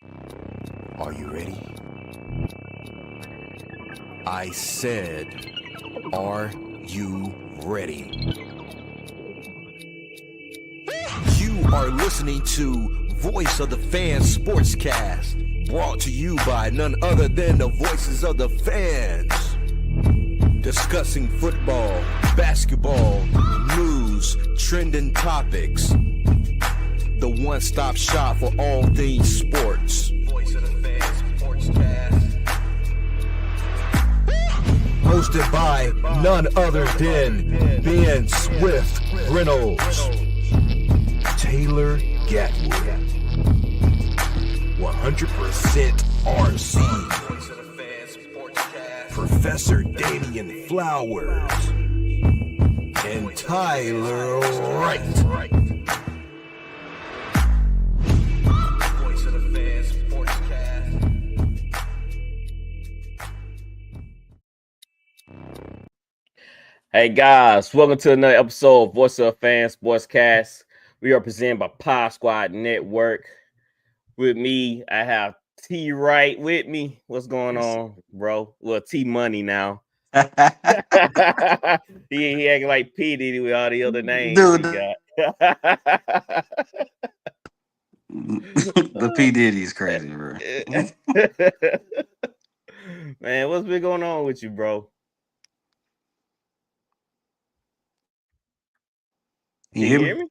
Are you ready? I said, are you ready? You are listening to Voice of the Fans Sportscast, brought to you by none other than the voices of the fans. Discussing football, basketball, news, trending topics. The one-stop shop for all things sports. Voice of the Fans Sportscast. Hosted by none other than Ben Swift Reynolds, Taylor Gatwood, 100% RC, Professor Damian Flowers, and Tyler Wright. Hey guys, welcome to another episode of Voice of Fans Sportscast. We are presented by Pod Squad Network. With me, I have T Wright with me. What's going on, bro? Well, T Money now. he acting like P Diddy with all the other names Dude, he got. the P Diddy is crazy, bro. Man, what's been going on with you, bro? Can you hear me?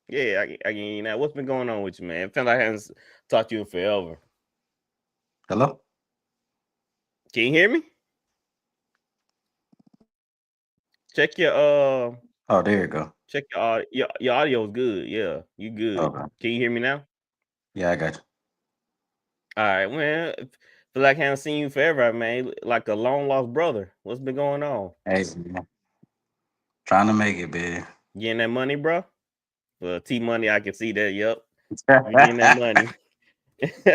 Yeah, I can hear you now. What's been going on with you, man? It feels like I haven't talked to you in forever. Hello? Can you hear me? Check your Oh, there you go. Check your audio is good. Yeah, you good. Okay. Can you hear me now? Yeah, I got you. All right, man. Feel like I haven't seen you forever, man. Like a long lost brother. What's been going on? Hey, man. Trying to make it, man. Getting that money, bro? Well, T Money, I can see that. Yep. You getting that money.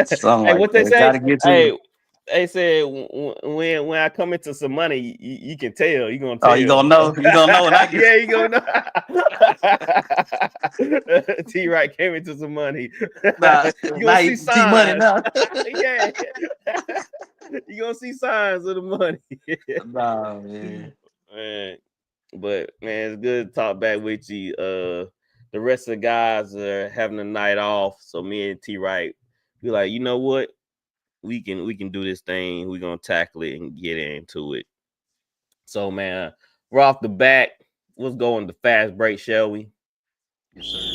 Something Hey, like what they that. say? Gotta get to Hey, they said when I come into some money, you can tell. You gonna tell. Oh, you gonna know? You gonna know when I get? Yeah, you gonna know. T Wright came into some money. Nah, You gonna see T Money signs. now. Yeah. You gonna see signs of the money. Nah, man. Man. But man, it's good to talk back with you. The rest of the guys are having a night off, so me and T Wright be like, you know what? We can do this thing. We're gonna tackle it and get into it. So man, we're off the bat. Let's go on the fast break, shall we? Yes, sir.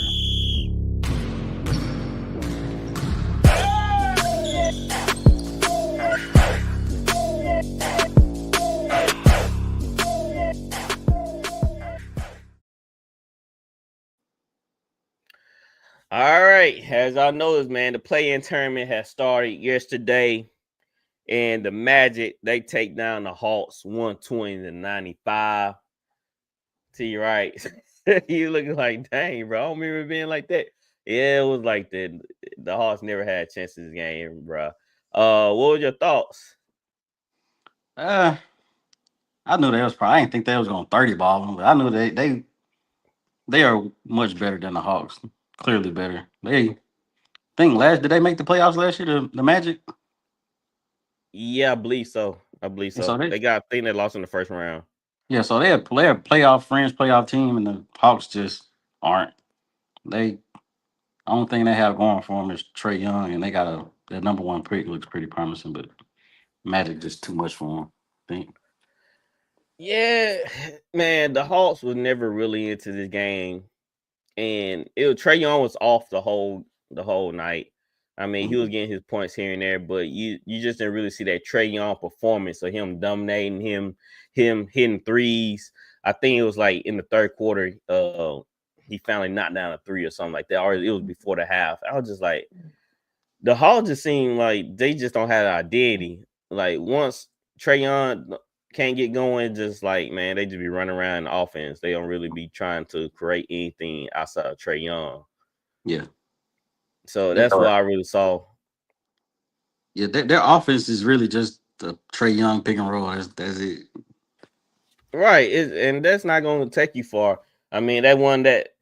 All right, as y'all noticed, man, the play-in tournament has started yesterday, and the Magic they take down the Hawks 120-95. T Right, you looking like dang, bro. I don't remember being like that. Yeah, it was like that. The Hawks never had a chance in this game, bro. What were your thoughts? I knew they was probably. I didn't think they was gonna 30 ball them, but I knew they are much better than the Hawks. Clearly better. They think did they make the playoffs last year? The Magic. Yeah, I believe so. And so They got a thing that lost in the first round. yeah, so they're a playoff friends, playoff team, and the Hawks just aren't. They only thing they have going for them is Trey Young, and they got their number one pick looks pretty promising, but Magic just too much for them. I think. Yeah, man, the Hawks was never really into this game, and Trey Young was off the whole night. I mean, he was getting his points here and there, but you just didn't really see that Trey Young performance of him dominating, him hitting threes. I think it was like in the third quarter, he finally knocked down a three or something like that, or it was before the half. I was just like, the Hawks just seem like they just don't have an identity. Like once Trey Young can't get going, just like man, they just be running around in the offense. They don't really be trying to create anything outside of Trey Young. Yeah. So that's what I really saw. Yeah, their offense is really just the Trey Young pick and roll. That's it. Right. And that's not going to take you far. I mean, that one that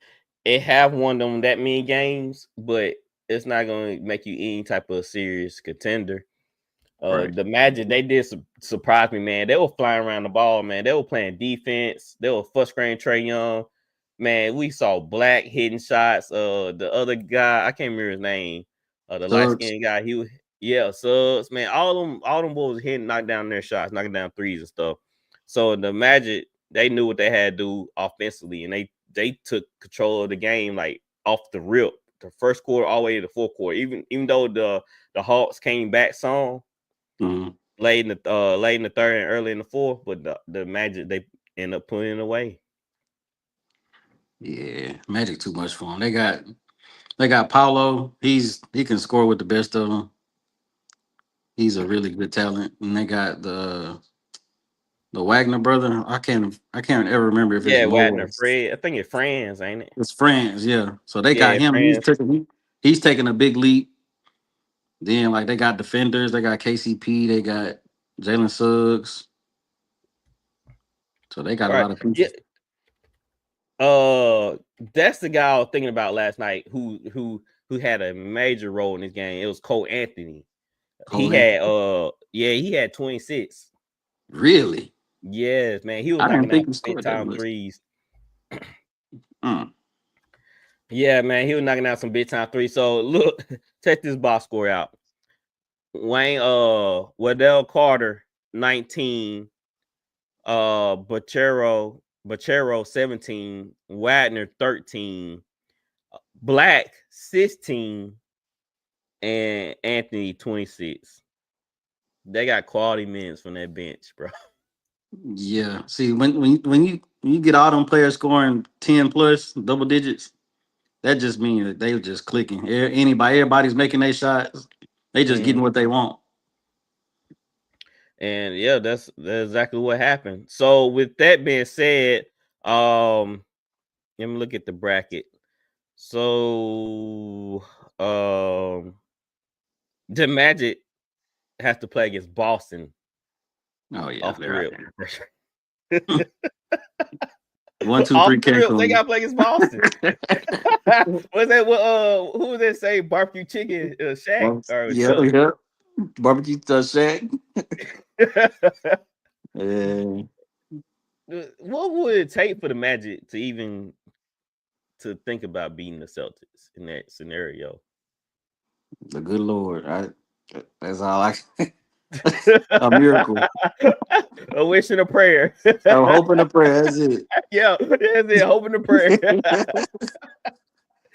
it have won them that many games, but it's not going to make you any type of serious contender. Right. The Magic, they did surprise me, man. They were flying around the ball, man. They were playing defense. They were frustrating Trae Young. Man, we saw Black hitting shots. The other guy, I can't remember his name. The light-skinned guy, Suggs. Man, all them boys hitting, knocking down their shots, knocking down threes and stuff. So the Magic, they knew what they had to do offensively, and they took control of the game like off the rip, the first quarter all the way to the fourth quarter. Even though the Hawks came back some. Mm-hmm. Late in the third and early in the fourth, but the Magic, they end up putting it away. Yeah, Magic too much for him. They got Paulo. He can score with the best of them. He's a really good talent. And they got the Wagner brother. I can't ever remember if it's Wagner, Mo. Fred. I think it's Franz, ain't it? It's France, yeah. So they got Yeah, him. Franz. He's taking a big leap. Then like they got defenders. They got KCP. They got Jalen Suggs. So they got a lot of people. Yeah. That's the guy I was thinking about last night who had a major role in this game. It was Cole Anthony. He had 26. Really? Yes, man. He was I didn't knocking think out he scored big that time much. threes. Mm. Yeah, man, he was knocking out some big time threes. So look, check this box score out. Wayne, Waddell Carter, 19. Bachero 17, Wagner 13, Black 16, and Anthony 26. They got quality minutes from that bench, bro. Yeah. See, when you get all them players scoring 10 plus double digits, that just means that they just clicking. Everybody's making their shots. They just getting what they want. And yeah, that's exactly what happened. So with that being said, let me look at the bracket. So the Magic has to play against Boston. Oh yeah, Off the rip. 1, 2, 3 Cancun. They gotta play against Boston. What's that? Who was that say barbecue chicken shack? Yeah. Barbecue shack. Yeah. What would it take for the Magic to even to think about beating the Celtics in that scenario? The good Lord. That's all I can. A miracle. A wish and a prayer. I'm hoping a prayer. That's it. Yeah, that's it. Hoping a prayer.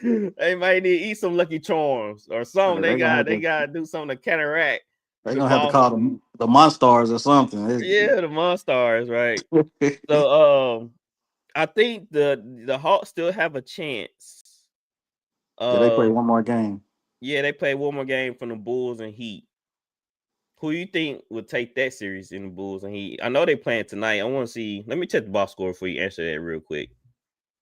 They might need to eat some Lucky Charms or something. They got to do something to counteract. They're gonna have to call them the Monstars or something. Yeah, the Monstars, right? So I think the Hawks still have a chance. Did they play one more game? Yeah, they play one more game from the Bulls and Heat. Who you think would take that series in the Bulls and Heat? I know they playing tonight. I want to see. Let me check the box score before you answer that real quick.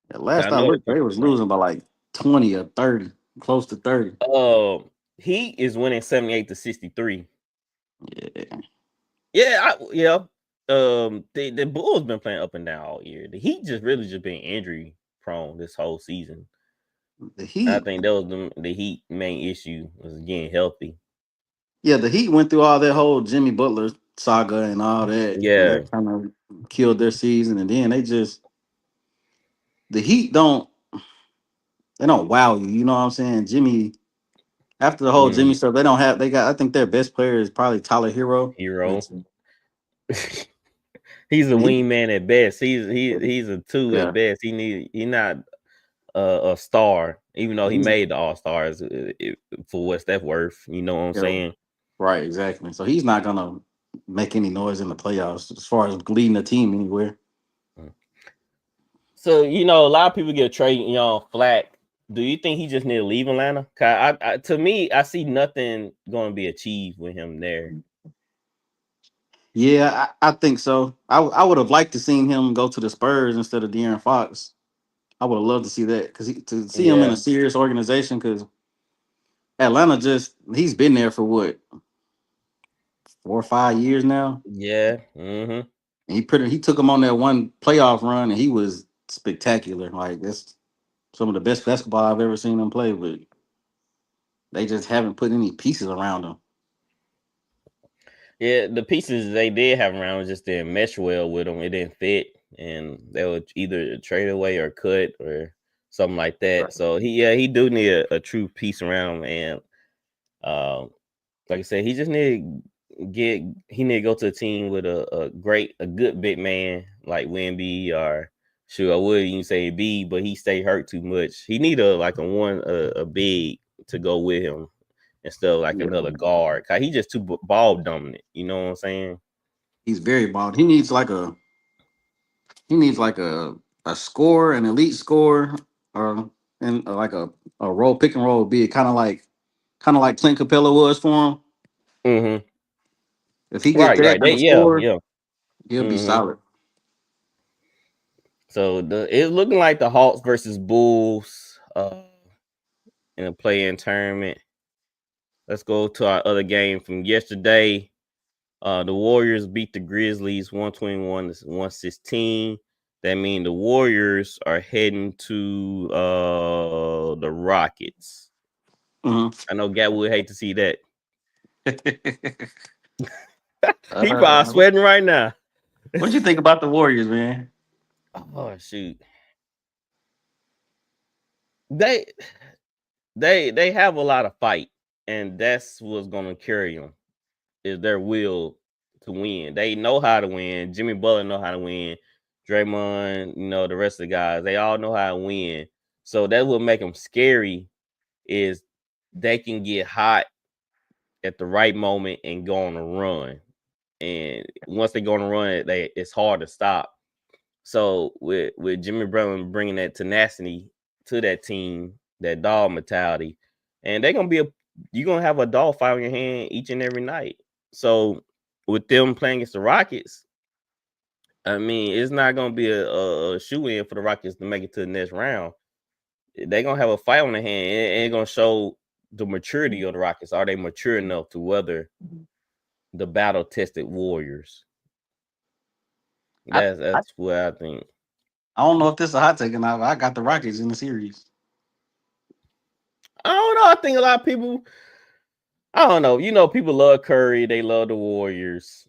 Yeah, last I looked, they was losing by like 20 or 30, close to 30. Heat is winning 78-63. Yeah. The Bulls been playing up and down all year. The Heat just been injury prone this whole season. The Heat, I think that was the Heat main issue was getting healthy. Yeah, the Heat went through all that whole Jimmy Butler saga and all that. Yeah, that kind of killed their season, and then the Heat don't wow you. You know what I'm saying? Jimmy, after the whole Jimmy stuff, I think their best player is probably Tyler Hero. He's a wingman at best. He's a 2 at best. He's not a star, even though he made the All-Stars for what's that worth. You know what I'm saying? Right, exactly. So he's not gonna make any noise in the playoffs as far as leading the team anywhere. So a lot of people get Trae Young flack. Do you think he just need to leave Atlanta? To me, I see nothing going to be achieved with him there. Yeah, I think so. I would have liked to seen him go to the Spurs instead of De'Aaron Fox. I would have loved to see that because to see him in a serious organization, because Atlanta he's been there for what, 4 or 5 years now. Yeah. Mm-hmm. And he took him on that one playoff run, and he was spectacular. Like that's some of the best basketball I've ever seen him play with. they just haven't put any pieces around him. Yeah, the pieces they did have around just didn't mesh well with them. It didn't fit, and they would either trade away or cut or something like that. Right. So he do need a true piece around him, and like I said, he just need to go to a team with a good big man like Wemby, or sure I would even say B, but he stay hurt too much. He need a big to go with him instead of like another guard. Cause he just too ball dominant. You know what I'm saying? He's very bald. He needs like a score, an elite score, or and like a roll pick and roll big, kind of like Clint Capella was for him. Mm-hmm. If he get Right, that right. and a score, Yeah. he'll be Mm-hmm. solid. So it's looking like the Hawks versus Bulls in a play-in tournament. Let's go to our other game from yesterday. The Warriors beat the Grizzlies 121-116. That means the Warriors are heading to the Rockets. Mm-hmm. I know Gat would hate to see that. He probably sweating right now. What do you think about the Warriors, man? Oh shoot. They have a lot of fight, and that's what's gonna carry them. Is their will to win. They know how to win. Jimmy Butler know how to win. Draymond, the rest of the guys, they all know how to win. So that's what make them scary. Is they can get hot at the right moment and go on a run. And once they go on a run, it's hard to stop. So with Jimmy Butler bringing that tenacity to that team, that dog mentality, and you're gonna have a dog fight on your hand each and every night. So with them playing against the Rockets, I mean, it's not gonna be a shoe in for the Rockets to make it to the next round. They're gonna have a fight on their hand, and it's gonna show the maturity of the Rockets. Are they mature enough to weather the battle tested Warriors? That's what I think. I don't know if this is a hot take or not, but I got the Rockets in the series. I don't know. I think a lot of people, I don't know. People love Curry. They love the Warriors.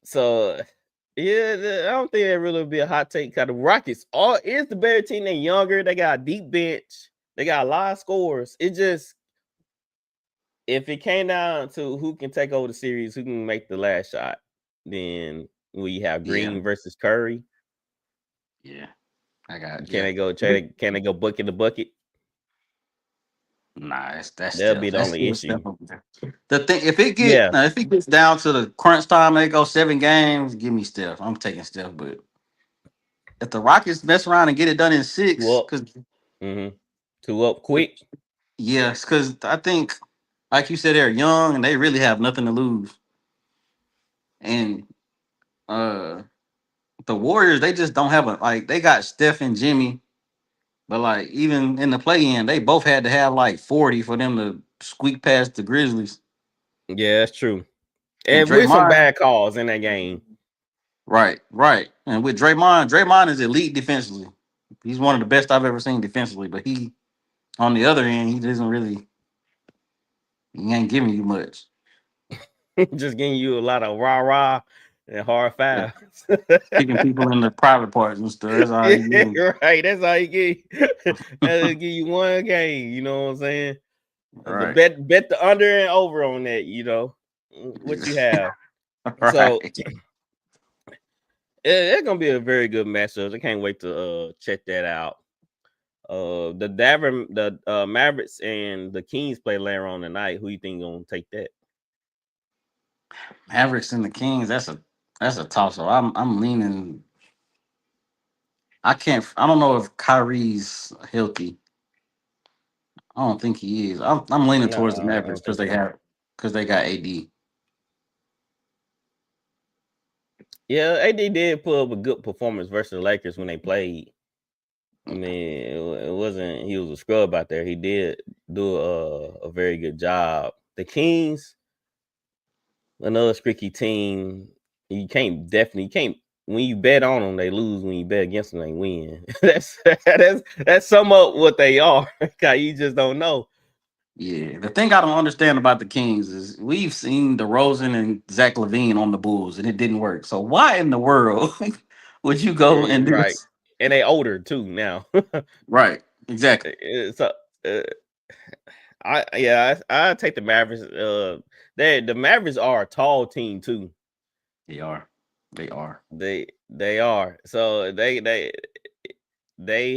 So, yeah, I don't think that really would be a hot take. Because the Rockets is the better team. They're younger. They got a deep bench. They got a lot of scores. It just, if it came down to who can take over the series, who can make the last shot, then we have Green versus Curry. Yeah, I got. Can they go bucket to bucket? Nah, that's That'll be the that's only still issue. the thing. If it gets down to the crunch time, and they go 7 games. Give me Steph. I'm taking Steph. But if the Rockets mess around and get it done in 6, because 2 up quick. yes, because I think, like you said, they're young and they really have nothing to lose. And the Warriors, they just don't have they got Steph and Jimmy, but like even in the play-in, they both had to have like 40 for them to squeak past the Grizzlies. Yeah, that's true. And And with some Draymond, bad calls in that game. right. And with Draymond is elite defensively. He's one of the best I've ever seen defensively, but he on the other end, he ain't giving you much. Just getting you a lot of rah-rah and hard fouls. Kicking people in the private parts and stuff. That's all he do. Right. That's all you get. That'll give you one game. You know what I'm saying? The Right. bet the under and over on that. What you have. Right. So it's gonna be a very good matchup. I can't wait to check that out. The Mavericks and the Kings play later on tonight. Who you think gonna take that? Mavericks and the Kings. That's a toss up. I'm leaning. I don't know if Kyrie's healthy. I don't think he is. I'm leaning No, towards the I Mavericks don't think so. because they got AD. Yeah, AD did put up a good performance versus the Lakers when they played. I mean, it wasn't he was a scrub out there. He did do a very good job. The Kings, another streaky team. You can't when you bet on them, they lose. When you bet against them, they win. That's sum up what they are. You just don't know. Yeah, the thing I don't understand about the Kings is we've seen DeRozan and Zach LaVine on the Bulls, and it didn't work. So why in the world would you go and do Right. this? And they older too now. Right, exactly. So uh, I take the Mavericks. The Mavericks are a tall team too. They are. They are. They are. So they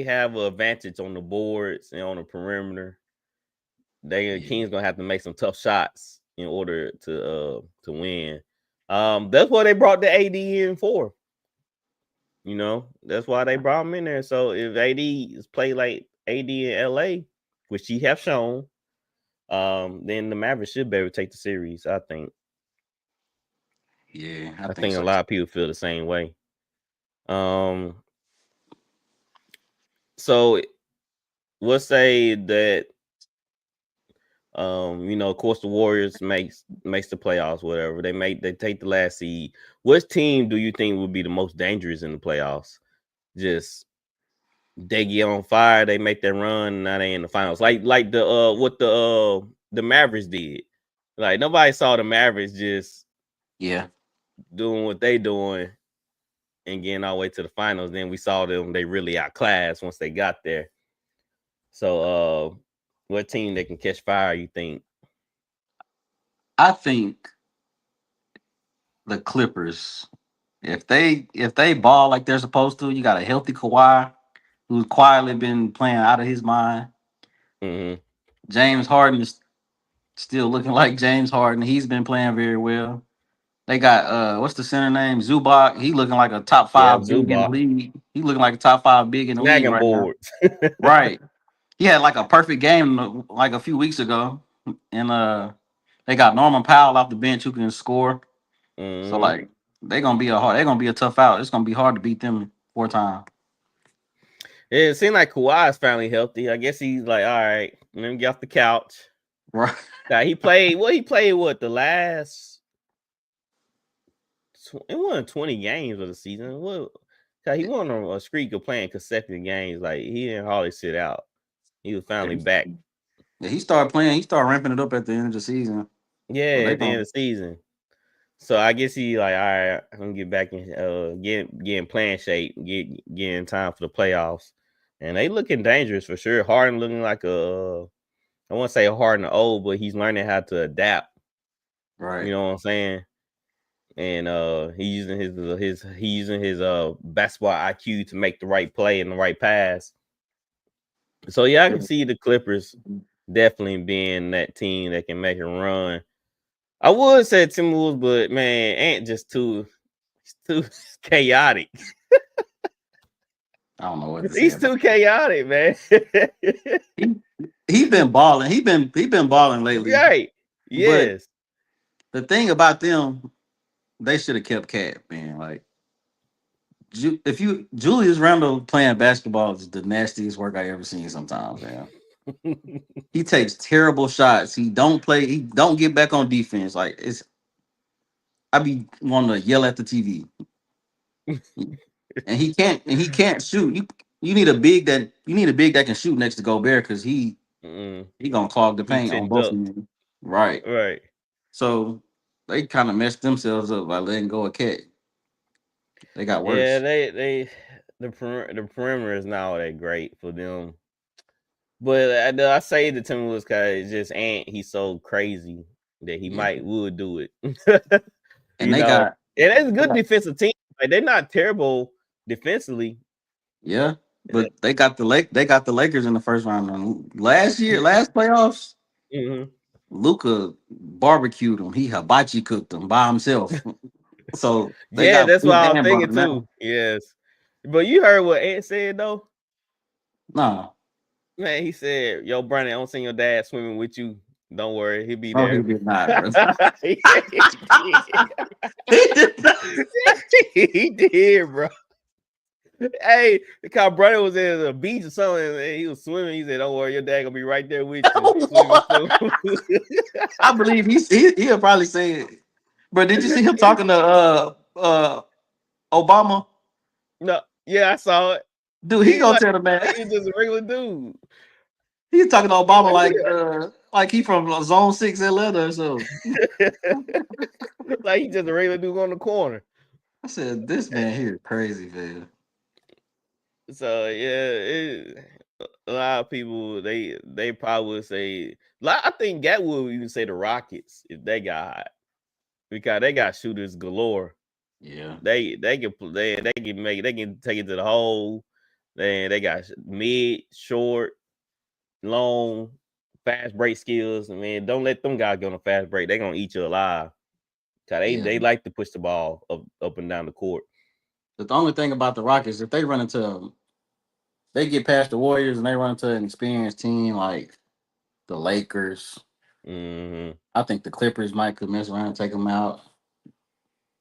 have an advantage on the boards and on the perimeter. The Yeah. Kings gonna have to make some tough shots in order to win. That's what they brought the AD in for. You know, that's why they brought him in there. So if AD is play like AD in LA, which he have shown, then the Mavericks should be able to take the series. I think. Yeah, I I think think a so lot too. of people feel the same way. So we'll say that you know, of course the Warriors makes the playoffs, whatever. They take the last seed. Which team do you think would be the most dangerous in the playoffs? Just they get on fire, they make their run, and now they in the finals. Like the what the Mavericks did. Like nobody saw the Mavericks just Yeah. doing what they doing and getting all the way to the finals. Then we saw them, they really outclassed once they got there. So what team that can catch fire, you think? I think the Clippers, if they ball like they're supposed to, you got a healthy Kawhi who's quietly been playing out of his mind. Mm-hmm. James Harden is still looking like James Harden. He's been playing very well. They got what's the center name? Zubac. He looking like a top Yeah, five big in the Zubac. league. He looking like a top five big in the league Snagging right now. boards. Right. He had like a perfect game like a few weeks ago. And they got Norman Powell off the bench who can score. So Mm-hmm. like they're gonna be a tough out. It's gonna be hard to beat them 4 times. It seemed like Kawhi is finally healthy. I guess he's like, all right, let me get off the couch. Right. Now he played what the last it wasn't 20 games of the season. What he won on a streak of playing consecutive games. Like he didn't hardly sit out. He was finally back. Yeah, he started playing. He started ramping it up at the end of the season. So Yeah, they at the end gonna of the season. So I guess he like, all right, I'm gonna get back in getting playing shape, getting time for the playoffs. And they looking dangerous for sure. Harden looking like I won't say Harden old, but he's learning how to adapt. You right. know what I'm saying? And he's using his basketball IQ to make the right play and the right pass. So yeah, I can see the Clippers definitely being that team that can make a run. I would say Timberwolves, but man, Ant just too chaotic. I don't know what to say He's about too chaotic, man. he he been balling. He been balling lately. Right. But Yes. the thing about them, they should have kept Cat, man. Like if you Julius Randle playing basketball is the nastiest work I ever seen sometimes, man. He takes terrible shots. He don't play, he don't get back on defense. Like I be wanting to yell at the TV. And he can't shoot. You need a big that can shoot next to Gobert because he gonna clog the He paint on couldn't both duck. of them. Right. Right. So they kind of messed themselves up by letting go of Cat. They got Yeah, worse. the perimeter is not all that great for them. But I say the Timberwolves because it's just Ant. He's so crazy that he Yeah. would do it. And You know, and it's a they good got defensive team. Like they're not terrible defensively. yeah, but they got the Lakers in the first round. And last playoffs, Mhm. Luca barbecued him. He hibachi cooked them by himself. So they Yeah, got that's what big I was and thinking brother too. now. Yes, but you heard what Ant said though. No, Man, he said, "Yo, Brandon, I don't see your dad swimming with you. Don't worry, he'll be no, he there." did not, bro. Yeah, he did. He did not. He did, bro. Hey, the car brother was at the beach or something, and he was swimming. He said, "Don't worry, your dad gonna be right there with you, swimming too." I believe he'll probably say it. But did you see him talking to Obama? No, yeah, I saw it. Dude, he He gonna like tell the man. he's just a regular dude. He's talking to He Obama like, like yeah. Like he from Zone 6 Atlanta or something. Like he just a regular dude on the corner. I said, this man here is crazy, man. So yeah, a lot of people they probably would say. I think Gat would even say the Rockets if they got hot because they got shooters galore. Yeah. They can play. They can take it to the hole. They got mid, short, long, fast break skills. And man, don't let them guys get on a fast break. They're gonna eat you alive. Cause they like to push the ball up and down the court. But the only thing about the Rockets, if they run into they get past the Warriors and they run into an experienced team like the Lakers. Mm-hmm. I think the Clippers could mess around and take them out.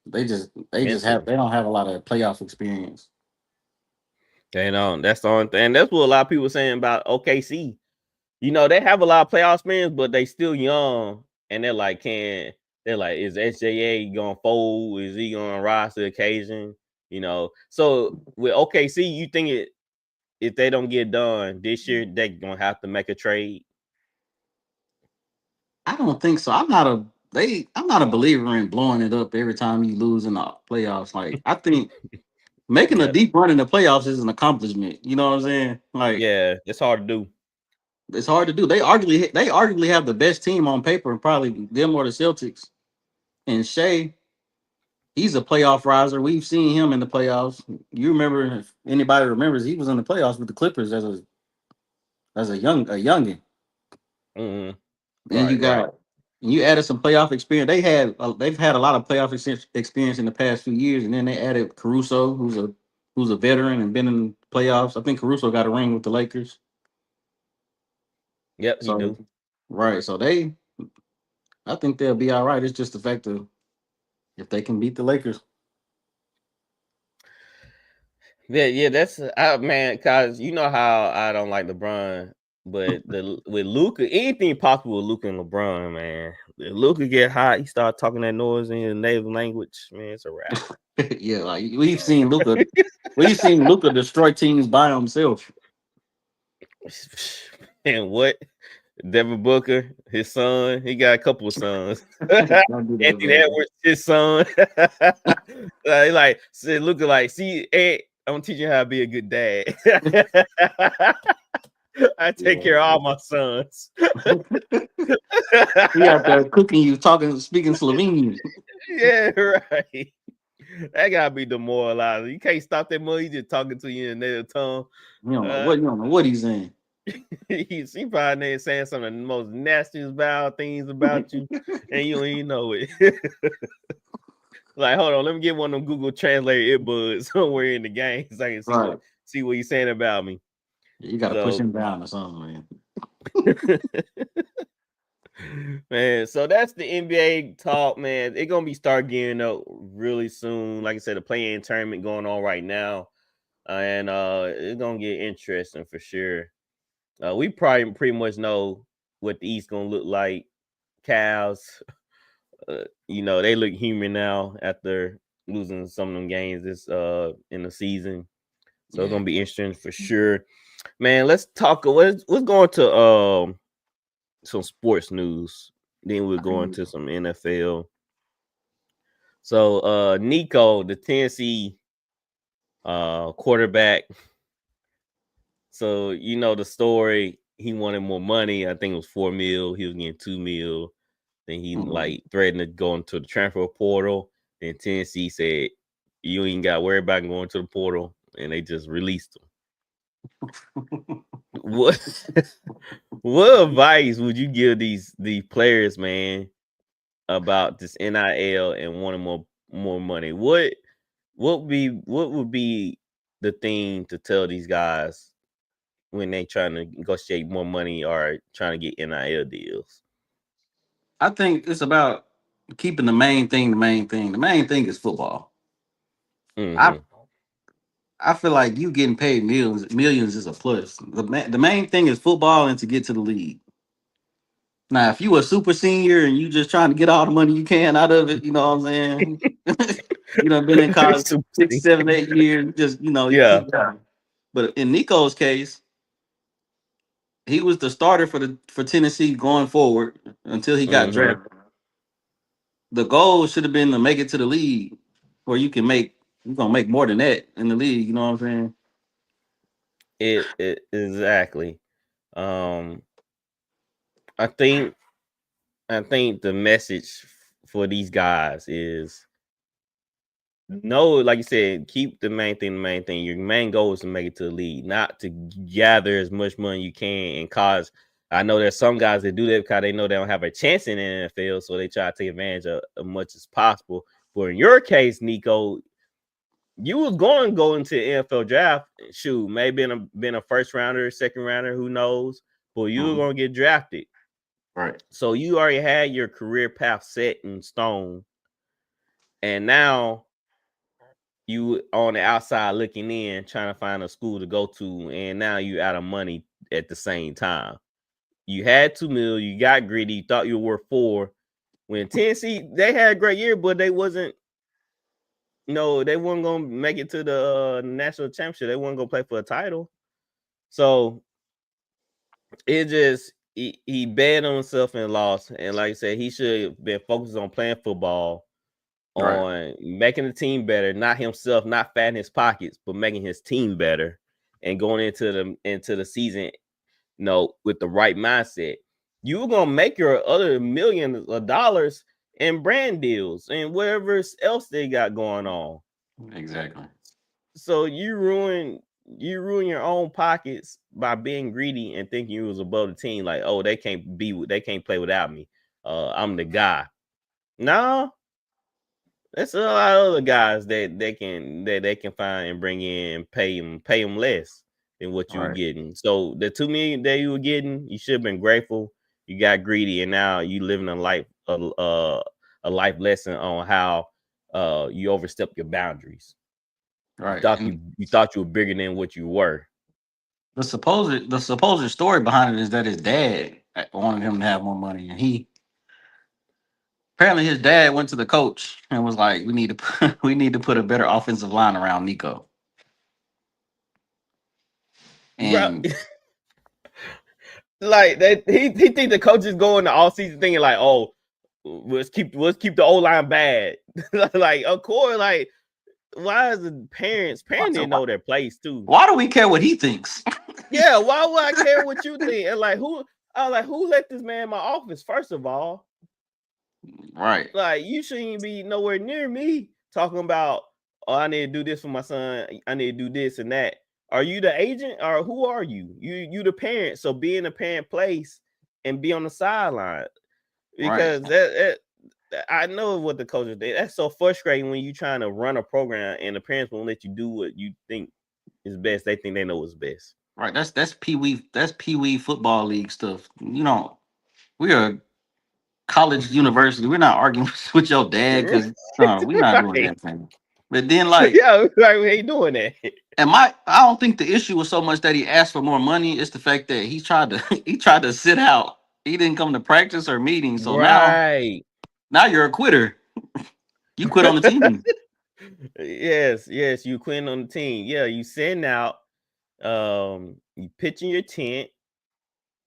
They just Memphis. they don't have a lot of playoff experience. They don't. That's the only thing. And that's what a lot of people are saying about OKC. You know, they have a lot of playoff experience, but they still young. And they're like, is SJA gonna fold? Is he gonna rise to the occasion? You know. So with OKC, you think if they don't get done this year, they're gonna have to make a trade? I don't think so. I'm not a believer in blowing it up every time you lose in the playoffs. Like I think making a deep run in the playoffs is an accomplishment. You know what I'm saying? Like yeah, it's hard to do. It's hard to do. They arguably have the best team on paper, probably them or the Celtics. And Shea, he's a playoff riser. We've seen him in the playoffs. You remember, if anybody remembers, he was in the playoffs with the Clippers as a youngin. Mm-hmm. And you added some playoff experience. They've had a lot of playoff experience in the past few years, and then they added Caruso, who's a veteran and been in playoffs. I think Caruso got a ring with the Lakers. Yep, he do. Right. So I think they'll be all right. It's just the fact of if they can beat the Lakers. Yeah, that's man, cause you know how I don't like LeBron, but with Luka, anything possible with Luka and LeBron, man. If Luka get hot, he start talking that noise in his native language, man, it's a wrap. Yeah, like we've seen Luka destroy teams by himself. And what? Devin Booker, his son, he got a couple of sons. Anthony Edwards, his son. Like said, Luka, like, see, hey, I'm teaching you how to be a good dad. I take care of all my sons. He out there cooking you, speaking Slovenian. Yeah, right. That gotta be demoralizing. You can't stop that mother. He just talking to you in their tongue. You don't know what he's saying. He probably there saying some of the most nastiest vile things about you, and you don't even know it. Like, hold on, let me get one of them Google Translate earbuds somewhere in the game so I can see what he's saying about me. Yeah, you gotta push him down or something, man. Man, so that's the NBA talk, man. It's gonna be start gearing up really soon. Like I said, the play-in tournament going on right now, and it's gonna get interesting for sure. We probably pretty much know what the East gonna look like. Cavs, you know, they look human now after losing some of them games this in the season. So it's gonna be interesting for sure. Man, let's talk. Let's go into some sports news. Then we'll go into some NFL. So Nico, the Tennessee quarterback. So you know the story. He wanted more money. I think it was $4 million. He was getting $2 million. Then he like threatened to go into the transfer portal. Then Tennessee said, "You ain't got to worry about going to the portal," and they just released him. What advice would you give these players, man, about this NIL and wanting more money? What would be the thing to tell these guys when they trying to negotiate more money or trying to get NIL deals? I think it's about keeping the main thing. The main thing is football. Mm-hmm. I feel like you getting paid millions is a plus. The main thing is football and to get to the league. Now, if you a super senior and you just trying to get all the money you can out of it, you know what I'm saying? You know, been in college 6, 7, 8 years, just you keep going. But in Nico's case, he was the starter for Tennessee going forward until he got Mm-hmm. drafted. The goal should have been to make it to the league where you're gonna make more than that in the league. You know what I'm saying? It exactly. Um, I think the message for these guys is no, like you said, keep the main thing the main thing. Your main goal is to make it to the league, not to gather as much money you can. And cause I know there's some guys that do that because they know they don't have a chance in the NFL, so they try to take advantage of as much as possible. But in your case, Nico, you was going to go into the NFL draft. Shoot, maybe been a first rounder, second rounder, who knows? But you were going to get drafted. Right. So you already had your career path set in stone. And now you on the outside looking in, trying to find a school to go to, and now you out of money at the same time. You had $2 million, you got greedy, you thought you were worth $4. When Tennessee, they had a great year, but they wasn't. No, they weren't gonna make it to the national championship. They weren't gonna play for a title. So it just he bet on himself and lost. And like I said, he should have been focused on playing football, Right. on making the team better, not himself, not fatting his pockets, but making his team better and going into the season, with the right mindset. You're gonna make your other millions of dollars in brand deals and whatever else they got going on. Exactly. So you ruin your own pockets by being greedy and thinking you was above the team. Like, oh, they can't play without me. I'm the guy. No, there's a lot of other guys that they can find and bring in and pay them less than what you were Right. getting. So the $2 million that you were getting, you should have been grateful. You got greedy, and now you living a life lesson on how you overstep your boundaries. Right. You thought you were bigger than what you were. The supposed story behind it is that his dad wanted him to have more money, and apparently his dad went to the coach and was like, "We need to we need to put a better offensive line around Nico." Bro, And like that he think the coach is going the all season thinking like, oh, let's keep the O line bad. Like, of course, like why is the parents didn't know their place too? why do we care what he thinks? Yeah, why would I care what you think? And like who let this man in my office, first of all? Right. Like, you shouldn't be nowhere near me talking about, oh, I need to do this for my son. I need to do this and that. Are you the agent or who are you? You the parent. So be in the parent place and be on the sideline. Right. Because that I know what the coaches did. That's so frustrating when you're trying to run a program and the parents won't let you do what you think is best. They think they know what's best. Right. That's pee wee football league stuff. We are college university. We're not arguing with your dad because we're not doing Right. that thing. But then like Yeah, like we ain't doing that. I don't think the issue was so much that he asked for more money. It's the fact that he tried to he tried to sit out. He didn't come to practice or meetings. So Right. now you're a quitter. You quit on the team. Yes, you quitting on the team. Yeah, you sitting out, you pitching your tent,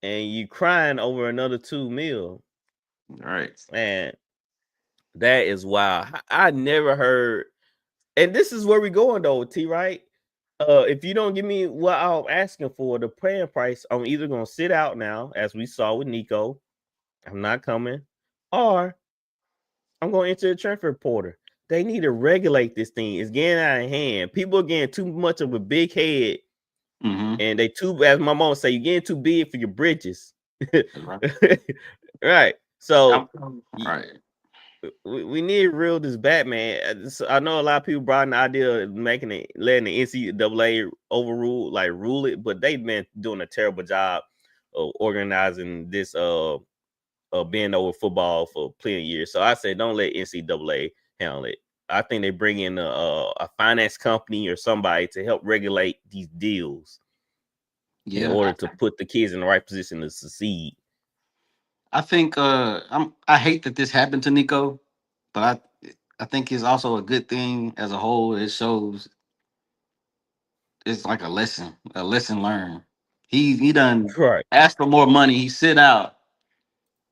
and you crying over another 2 mil. Right. Man, that is wild. I never heard, and this is where we going though, T, right? If you don't give me what I'm asking for, the playing price, I'm either gonna sit out now, as we saw with Nico. I'm not coming, or I'm going to enter the transfer portal. They need to regulate this thing. It's getting out of hand. People are getting too much of a big head, Mm-hmm. and they too, as my mom say, you're getting too big for your britches. Right. Right. So Right. we need to reel this back, man. I know a lot of people brought in the idea of letting the NCAA overrule, like rule it, but they've been doing a terrible job of organizing this being over football for plenty of years. So I say don't let NCAA handle it. I think they bring in a finance company or somebody to help regulate these deals in Yeah. order to put the kids in the right position to succeed. I think I hate that this happened to Nico, but I think it's also a good thing as a whole. It shows it's like a lesson learned. He done Right. asked for more money. He sit out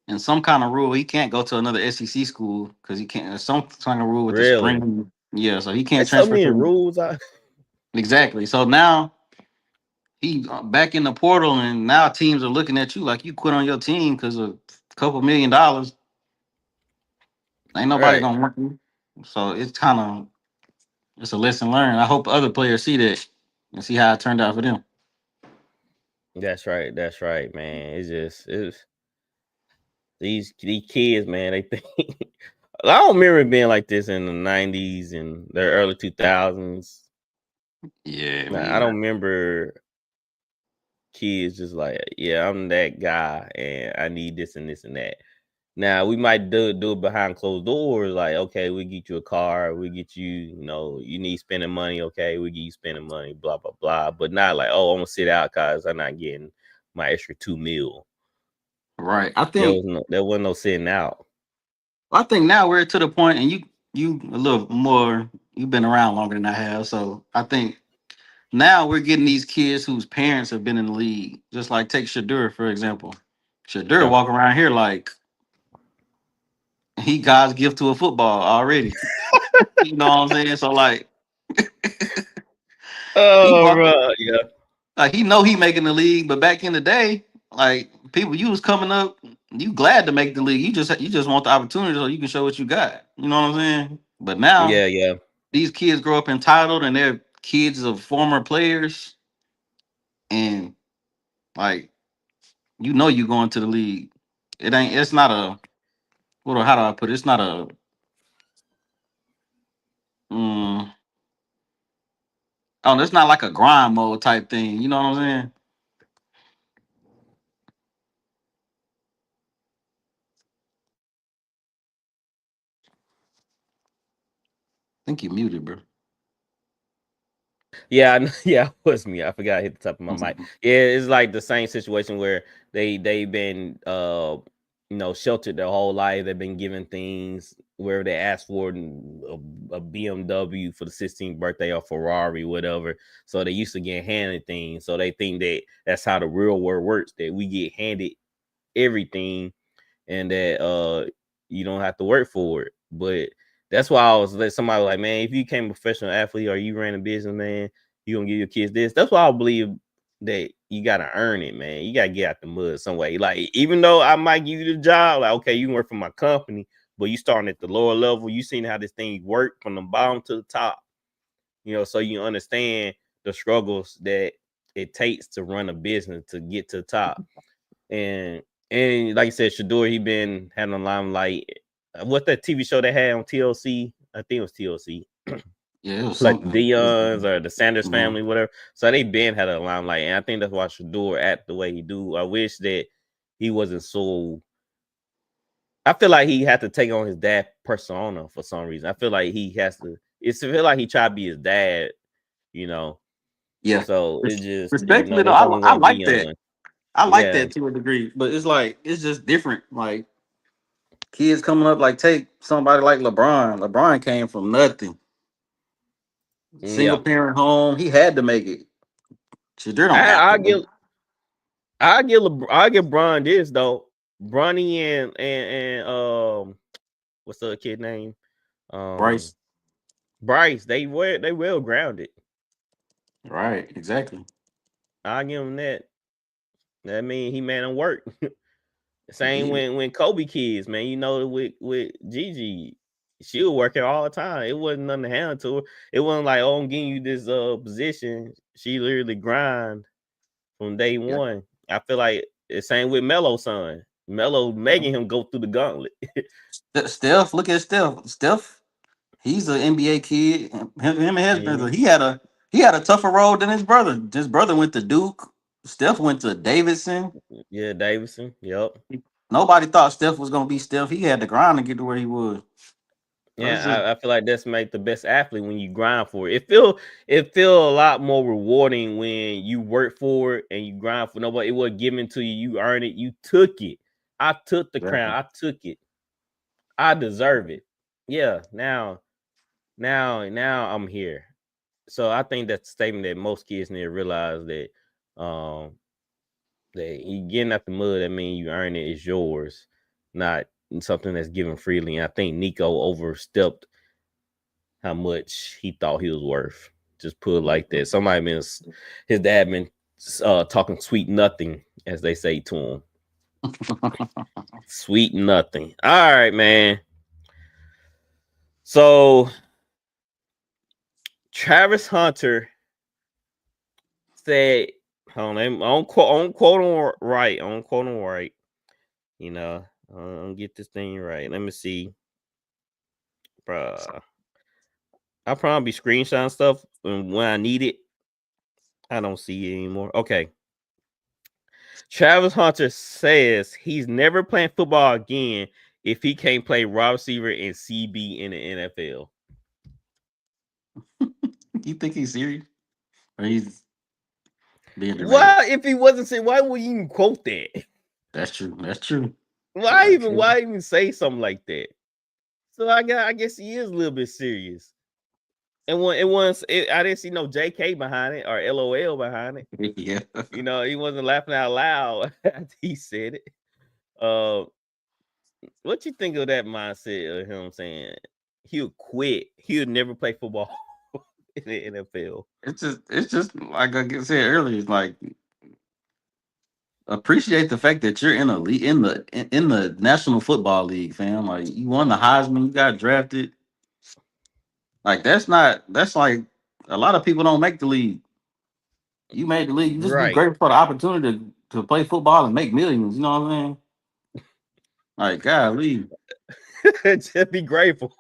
in some kind of rule. He can't go to another SEC school because he can't. There's some kind of rule with the Really? spring. Yeah, so he can't There's so transfer many to rules. exactly. So now he back in the portal, and now teams are looking at you like you quit on your team because of a couple $1 million. Ain't nobody Right. gonna want you. So it's a lesson learned. I hope other players see that and see how it turned out for them. That's right. That's right, man. It's these kids, man. They think I don't remember it being like this in the 90s and the early 2000s. Yeah, Nah, me I don't either. remember kids just like, yeah, I'm that guy and I need this and this and that. Now we might do it behind closed doors, like, okay, we get you a car, we get you, you need spending money, okay, we get you spending money, blah blah blah. But not like, oh, I'm gonna sit out because I'm not getting my extra $2 million. Right. There wasn't no sitting out. I think now we're to the point, and you a little more. You've been around longer than I have, so I think now we're getting these kids whose parents have been in the league. Just like take Shedeur for example. Shedeur Yeah. walk around here like he God's gift to a football already. You know what I'm saying? So like he Oh, walk right. Yeah. like he know he making the league, but back in the day, like people you was coming up, you glad to make the league. You just want the opportunity so you can show what you got. You know what I'm saying? But now Yeah, yeah. these kids grow up entitled and they're kids of former players, and like you going to the league. It's not a how do I put it? It's not a mm, it's not like a grind mode type thing. You know what I'm saying? I think you muted, bro. Yeah, yeah, it was me. I forgot to hit the top of my mic. Yeah, it's like the same situation where they've been sheltered their whole life. They've been given things where they asked for a BMW for the 16th birthday or Ferrari, whatever. So they used to get handed things. So they think that that's how the real world works. That we get handed everything and that you don't have to work for it. But that's why I was like somebody like, man, if you became a professional athlete or you ran a business, man, you gonna give your kids this. That's why I believe that you gotta earn it, man. You gotta get out the mud some way. Like, even though I might give you the job, like, okay, you can work for my company, but you starting at the lower level, you seen how this thing work from the bottom to the top, so you understand the struggles that it takes to run a business to get to the top. And like you said, Shedeur, he been having a limelight. What's that TV show they had on TLC? I think it was TLC, Yeah, it was like something. Dion's or the Sanders Mhm. family, whatever. So they been had a limelight, and I think that's why Shedeur act the way he do. I wish that he wasn't so. I feel like he had to take on his dad persona for some reason. I feel like he has to. It's feel like he tried to be his dad, you know. Yeah. So it just, Respectfully though, there's only I one like that. Dion. I like Yeah, that to a degree, but it's like it's just different. Like kids coming up, like take somebody like LeBron. LeBron came from nothing, single yeah. parent home. He had to make it. Shadur don't have I to. give I give Bron this though. Bronny and what's the other kid name? Um Bryce. Bryce. They well grounded. Right. Exactly. I give him that. That mean he made him work. He Same did. when Kobe kids, man. With Gigi, she was working all the time. It wasn't nothing to hand to her. It wasn't like, oh, I'm giving you this position. She literally grind from day Yeah. one. I feel like the same with Melo's son. Melo making him go through the gauntlet. Steph, look at Steph. Steph, he's an NBA kid. Him and his brother. Mhm. He had a tougher road than his brother. His brother went to Duke. Steph went to Davidson. Yeah, Davidson. Yep. Nobody thought Steph was gonna be Steph. He had to grind to get to where he was. So it's just Yeah, I feel like that's make the best athlete when you grind for it. It feel a lot more rewarding when you work for it and you grind for nobody. It was given to you. You earned it. You took it. I took the crown. exactly. I took it. I deserve it. Yeah. Now I'm here. So I think that's a statement that most kids need to realize that That you getting out the mud, that means you earn it. It's yours, not something that's given freely. And I think Nico overstepped how much he thought he was worth. Just put it like that. Somebody been his dad been talking sweet nothing, as they say to him. Sweet nothing. All right, man. So Travis Hunter said, hold on, I don't quote him right. I don't quote him right. You know, I don't get this thing right. Let me see. Bruh. I'll probably be screenshotting stuff when I need it. I don't see it anymore. Okay. Travis Hunter says he's never playing football again if he can't play wide receiver and CB in the NFL. You think he's serious? Or he's being dramatic? Why, if he wasn't saying, why would you even quote that? That's true. That's true. Why even say something like that? So I guess he is a little bit serious. And I didn't see no JK behind it or LOL behind it. Yeah. You know, he wasn't laughing out loud after he said it. What you think of that mindset of him saying he'll quit? He'll never play football in the NFL. It's just like I said earlier. It's like appreciate the fact that you're in a league in the National Football League, fam. Like you won the Heisman, you got drafted. Like that's like a lot of people don't make the league. You made the league. You just be Right. grateful for the opportunity to play football and make millions. You know what I'm saying? Like, golly. Just be grateful.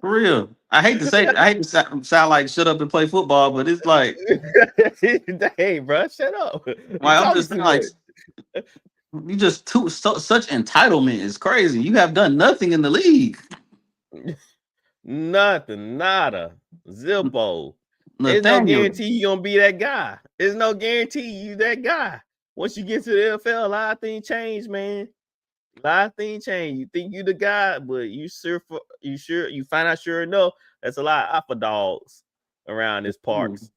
For real. I hate to sound like shut up and play football, but it's like, Hey, bro, shut up. You I'm talking just too like, much. you just such entitlement is crazy. You have done nothing in the league. Nothing, nada, zippo. There's no Nathaniel. guarantee you're gonna be that guy. There's no guarantee you that guy. Once you get to the NFL, a lot of things change, man. A lot of things change. You think you the guy, but you find out sure enough, there's a lot of alpha dogs around these parks.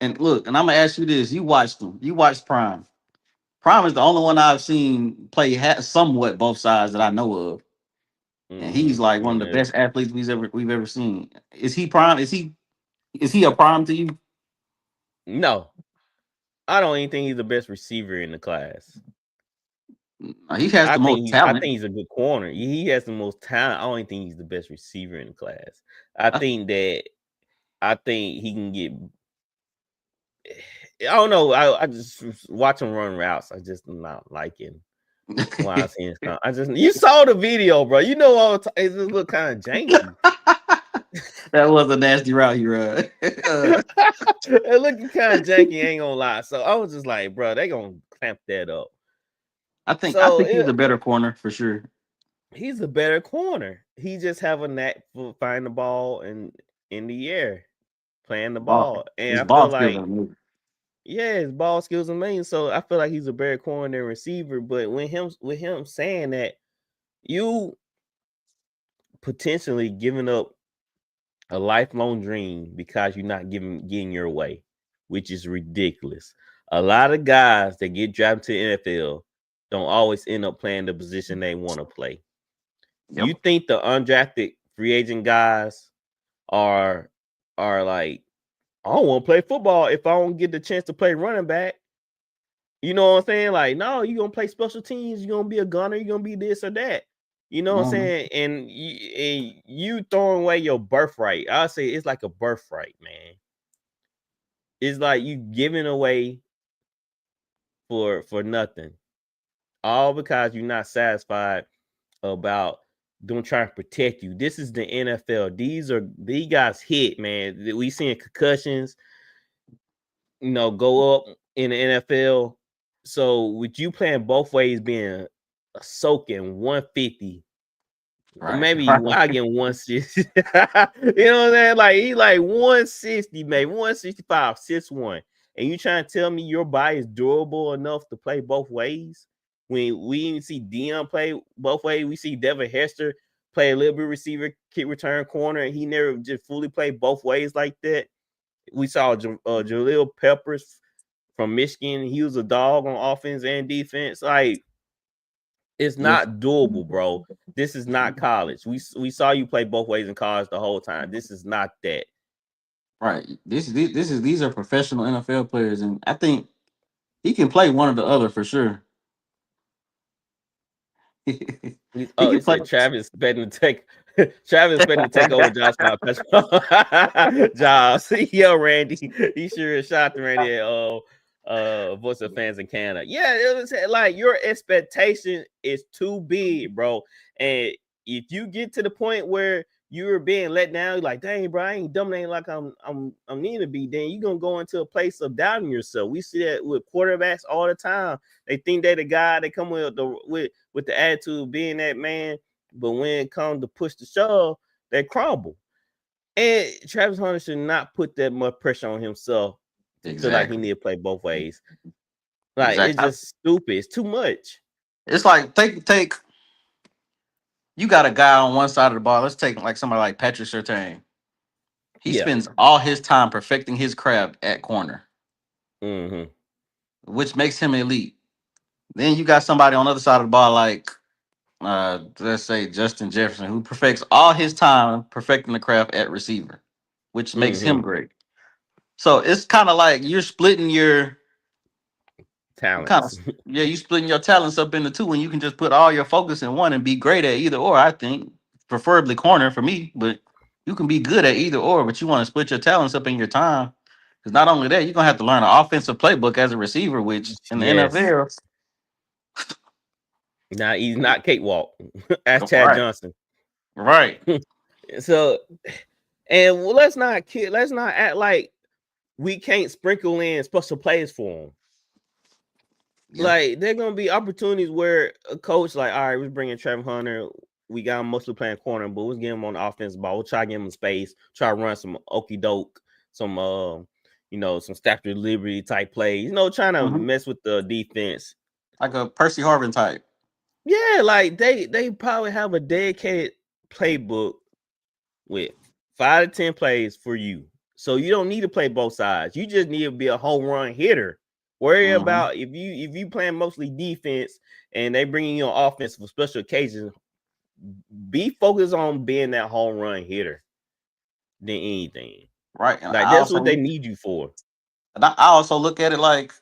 And look, and I'm gonna ask you this: you watched them. You watched Prime. Prime is the only one I've seen play somewhat both sides that I know of, and he's like one of the best athletes we've ever seen. Is he Prime? Is he a Prime to you? No, I don't even think he's the best receiver in the class. He has the most talent. I think he's a good corner. He has the most talent. I don't even think he's the best receiver in the class. I think he can get. I don't know. I just watch him run routes. I just not liking why I seen his you saw the video, bro. You know all the time it just look kind of janky. That was a nasty route he ran. It looking kind of janky, ain't gonna lie. So I was just like, bro, they gonna clamp that up. I think he's a better corner for sure. He's a better corner. He just have a knack for finding the ball in the air, playing the ball. And I feel like, his ball skills amazing. So I feel like he's a better corner than receiver. But with him saying that, you potentially giving up a lifelong dream because you're not getting your way, which is ridiculous. A lot of guys that get drafted to the NFL don't always end up playing the position they want to play. Yep. You think the undrafted free agent guys are like, I don't want to play football if I don't get the chance to play running back. You know what I'm saying? Like, no, you're going to play special teams. You're going to be a gunner. You're going to be this or that. You know what I'm saying? And you throwing away your birthright. I'll say it's like a birthright, man. It's like you giving away for nothing. All because you're not satisfied about them trying to protect you. This is the NFL. These guys hit, man. We seeing concussions, go up in the NFL. So with you playing both ways, being a soaking 150, right, maybe I get 160. You know what I'm saying? Like he like 160, maybe 165, 6'1". And you trying to tell me your body is durable enough to play both ways? When we even see Dion play both ways, we see Devin Hester play a little bit receiver, kick return corner, and he never just fully played both ways like that. We saw Jaleel Peppers from Michigan. He was a dog on offense and defense. Like, it's not doable, bro. This is not college. We saw you play both ways in college the whole time. This is not that. Right. These are professional NFL players, and I think he can play one or the other for sure. he He can play. said Travis betting to take over Josh jobs. Yo, Randy. He sure shot Randy at Voice of Fans in Canada. Yeah, it was like your expectation is too big, bro. And if you get to the point where you're being let down, you're like, dang, bro, I ain't dominating like I'm needing to be, then you're gonna go into a place of doubting yourself. We see that with quarterbacks all the time. They think they're the guy, they come with the attitude of being that man, but when it comes to push the shove, they crumble. And Travis Hunter should not put that much pressure on himself to like he need to play both ways. Like it's just stupid. It's too much. It's like take. You got a guy on one side of the ball. Let's take like somebody like Patrick Surtain. He spends all his time perfecting his craft at corner, which makes him elite. Then you got somebody on the other side of the ball like let's say Justin Jefferson, who perfects all his time perfecting the craft at receiver, which makes him great. So it's kind of like you're splitting your talents. You splitting your talents up into two, when you can just put all your focus in one and be great at either or. I think preferably corner for me, but you can be good at either or. But you want to split your talents up in your time, because not only that, you're gonna have to learn an offensive playbook as a receiver, which in the NFL. Now he's not cakewalk. Ask Chad Johnson. Right. So, and let's not act like we can't sprinkle in special plays for him. Yeah. Like, there are gonna be opportunities where a coach like, all right, we're bringing Travis Hunter. We got him mostly playing corner, but we'll get him on the offensive ball. We'll try to get him space, try to run some okey doke, some some Statue of Liberty type plays. Trying to mess with the defense, like a Percy Harvin type. Yeah, like they probably have a dedicated playbook with 5 to 10 plays for you. So you don't need to play both sides. You just need to be a home run hitter. Worry about if you playing mostly defense and they bringing you on offense for special occasions, be focused on being that home run hitter than anything. Right. And like that's what they need you for. And I also look at it like,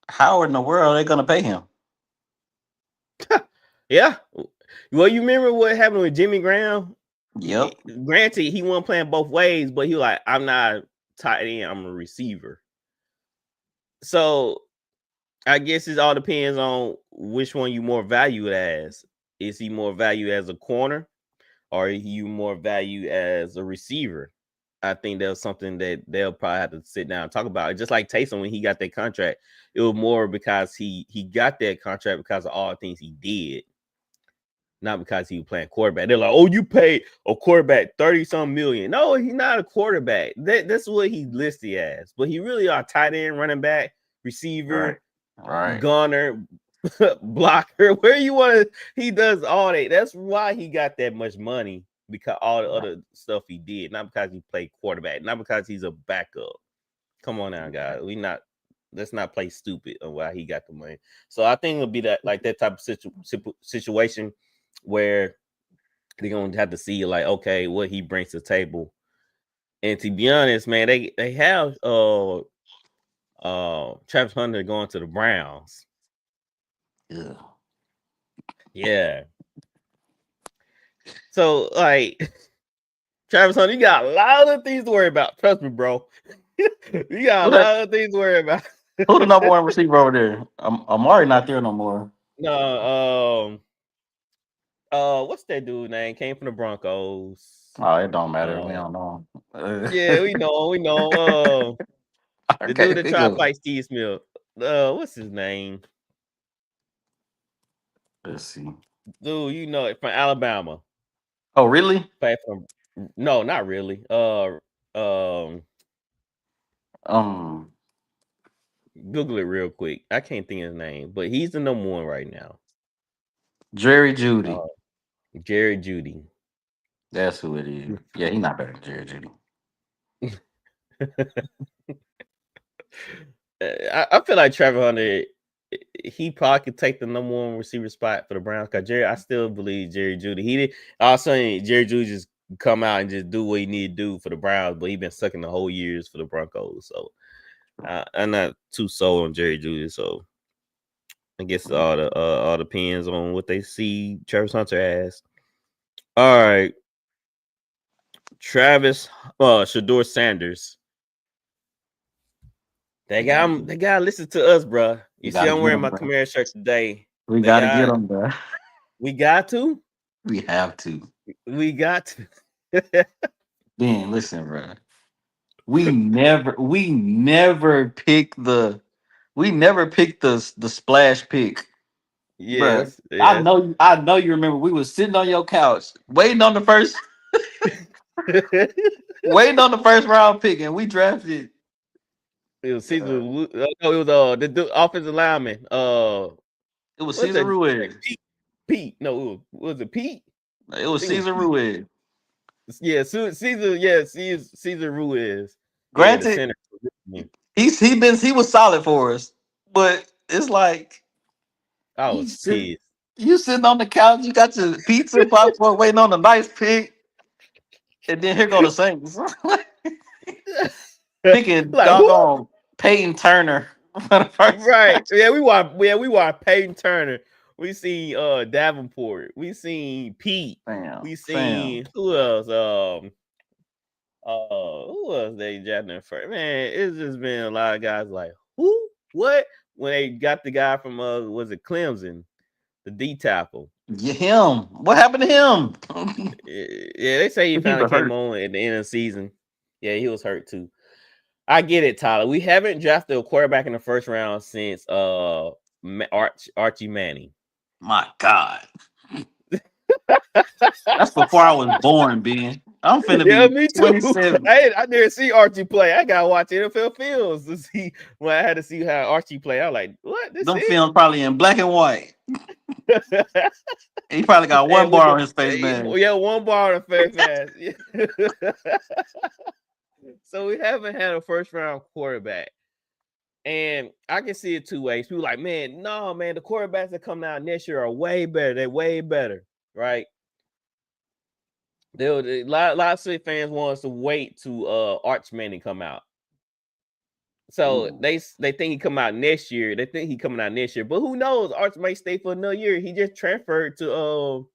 how in the world are they gonna pay him? Yeah. Well, you remember what happened with Jimmy Graham? Yep. Granted, he wasn't playing both ways, but he was like, I'm not tight end, I'm a receiver. So I guess it all depends on which one you more value as. Is he more value as a corner, or is you more value as a receiver? I think that's something that they'll probably have to sit down and talk about. Just like Taysom, when he got that contract, it was more because he got that contract because of all the things he did, not because he was playing quarterback. They're like, oh, you pay a quarterback 30-some million. No, he's not a quarterback. That's what he listed as. But he really are tight end, running back, receiver, right. gunner, blocker. Where you want to, he does all that. That's why he got that much money, because all the other stuff he did, not because he played quarterback, not because he's a backup. Come on now, guys. Let's not play stupid on why he got the money. So I think it'll be that type of situation where they're gonna have to see like, okay, what he brings to the table. And to be honest, man, they have Travis Hunter going to the Browns. Yeah. So like, Travis Hunter, you got a lot of things to worry about. Trust me, bro. You got a lot of things to worry about. Who the number one receiver over there? Amari not there no more. No, what's that dude name? Came from the Broncos. Oh, it don't matter. We don't know. Yeah, we know. The dude that tried to fight Steve Smith. What's his name? Let's see. Dude, you know it from Alabama. Oh, really? No, not really. Google it real quick. I can't think of his name, but he's the number one right now. Jerry Jeudy. Jerry Jeudy. That's who it is. Yeah, he's not better than Jerry Jeudy. I feel like Trevor Hunter, he probably could take the number one receiver spot for the Browns. Cause I still believe Jerry Jeudy. He did. I was saying Jerry Jeudy just come out and just do what he need to do for the Browns, but he been sucking the whole years for the Broncos. So I'm not too sold on Jerry Jeudy. So I guess all depends on what they see Travis Hunter as. All right, Shedeur Sanders. They gotta listen to us, bro. You see, I'm wearing my Camaro shirt today. We gotta get them, bro. We got to. We have to. We got to. Ben, listen, bro. We never pick the splash pick. Yes, Bruh, I know you remember we was sitting on your couch waiting on the first round pick, and we drafted. It was Caesar. No, it was the offensive lineman. It was Cesar Ruiz. Pete. No, was it Pete? It was Cesar Ruiz. Yeah, Caesar. Yeah, Cesar Ruiz. Granted, he was solid for us, but it's like I was pissed. You sitting on the couch, you got your pizza popcorn, waiting on a nice pick, and then here go the Saints picking like, doggone Peyton Turner for the first right? Yeah, we want Peyton Turner. We seen Davenport. We seen Pete. We seen who else? Who else they drafted first? Man, it's just been a lot of guys like who? What? When they got the guy from was it Clemson, the D tackle? Yeah, him. What happened to him? Yeah, they say he finally came on at the end of the season. Yeah, he was hurt too. I get it, Tyler. We haven't drafted a quarterback in the first round since Archie Manning. My God. That's before I was born, Ben. I'm finna be me too. 27. I didn't see Archie play. I gotta watch NFL films to see when I had to see how Archie play. I was like, what? Them films probably in black and white. He probably got one bar on his face mask. Yeah, one bar on his face mask. So we haven't had a first round quarterback. And I can see it two ways. People like, man, no, man, the quarterbacks that come out next year are way better. They're way better, right? A lot of City fans want us to wait to Arch Manning come out. So they think he come out next year. They think he coming out next year, but who knows? Arch may stay for another year. He just transferred to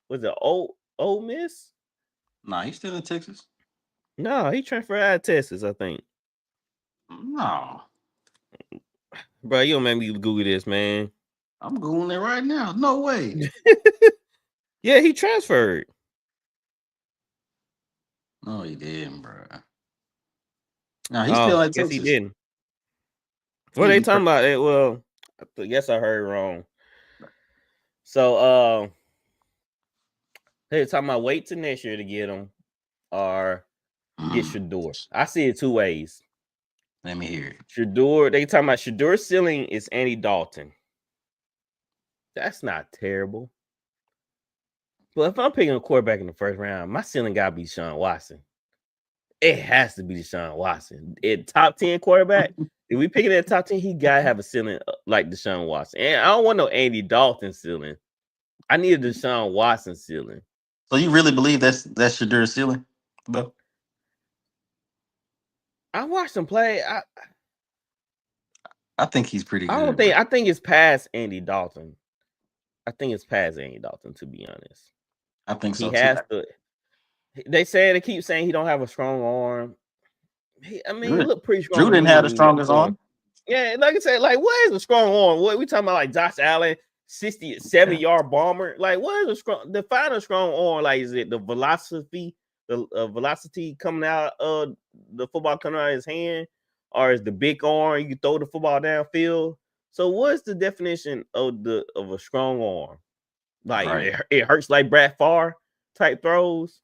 was it Ole Miss? Nah, he's still in Texas. No, he transferred out of Texas, I think. No. Bro, you don't make me Google this, man. I'm Googling it right now. No way. Yeah, he transferred. No, he didn't, bro. No, he's still in Texas. He didn't. What are they talking about? Well, I guess I heard wrong. So, they're talking about wait till next year to get him or get Shedeur. I see it two ways. Let me hear it. Shedeur, they talking about Shedeur's ceiling is Andy Dalton. That's not terrible. But if I'm picking a quarterback in the first round, my ceiling got to be Deshaun Watson. It has to be Deshaun Watson. Top 10 quarterback, if we picking that top 10, he got to have a ceiling like Deshaun Watson. And I don't want no Andy Dalton ceiling. I need a Deshaun Watson ceiling. So you really believe that's Shedeur's ceiling? Bro? I watched him play. I think he's pretty good. I think it's past Andy Dalton. I think it's past Andy Dalton, to be honest. I think so. They keep saying he don't have a strong arm. He looked pretty strong. Drew didn't have the strongest arm. Yeah, like I said, like what is a strong arm? What we talking about? Like Josh Allen, 60, 70-yard bomber. Like what is a strong? Define a strong arm. Like is it the velocity coming out of the football coming out of his hand, or is the big arm you can throw the football downfield? So what's the definition of a strong arm? Like it hurts like Brad Favre type throws.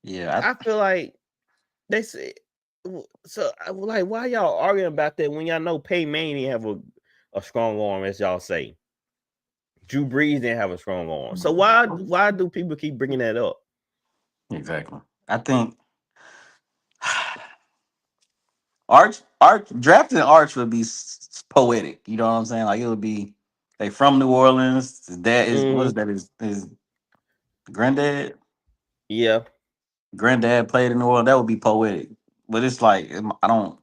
Yeah, I feel like they say so. Like, why y'all arguing about that when y'all know Peyton Manning have a strong arm, as y'all say? Drew Brees didn't have a strong arm. So why do people keep bringing that up? Exactly. I think Arch drafting Arch would be poetic. You know what I'm saying? Like it would be they from New Orleans. His dad is what is that? His granddad. Yeah, Granddad played in New Orleans. That would be poetic. But it's like I don't.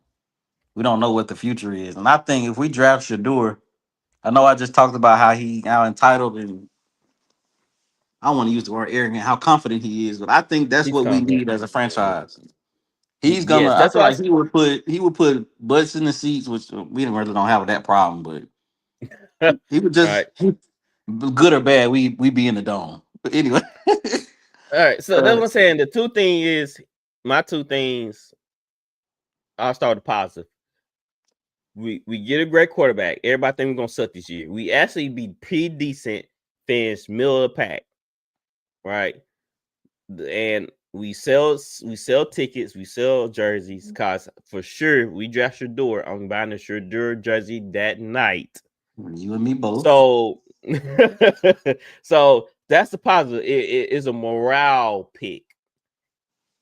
We don't know what the future is. And I think if we draft Shedeur, I know I just talked about how entitled and I don't want to use the word arrogant, how confident he is, but I think that's he's what we confident. need as a franchise. He's gonna. Yes, I that's feel why. like he would put butts in the seats, which we really don't have that problem. But he would All right, just good or bad, we be in the dome. But anyway, all right. So that's uh, what I'm saying. The two thing is my two things. I'll start with the positive. We get a great quarterback. Everybody think we're gonna suck this year. We actually be pretty decent, finish middle of the pack, right? And we sell tickets, we sell jerseys, cause for sure we draft Shedeur. I'm buying a Shedeur jersey that night. you and me both. So, so that's the positive. It is a morale pick.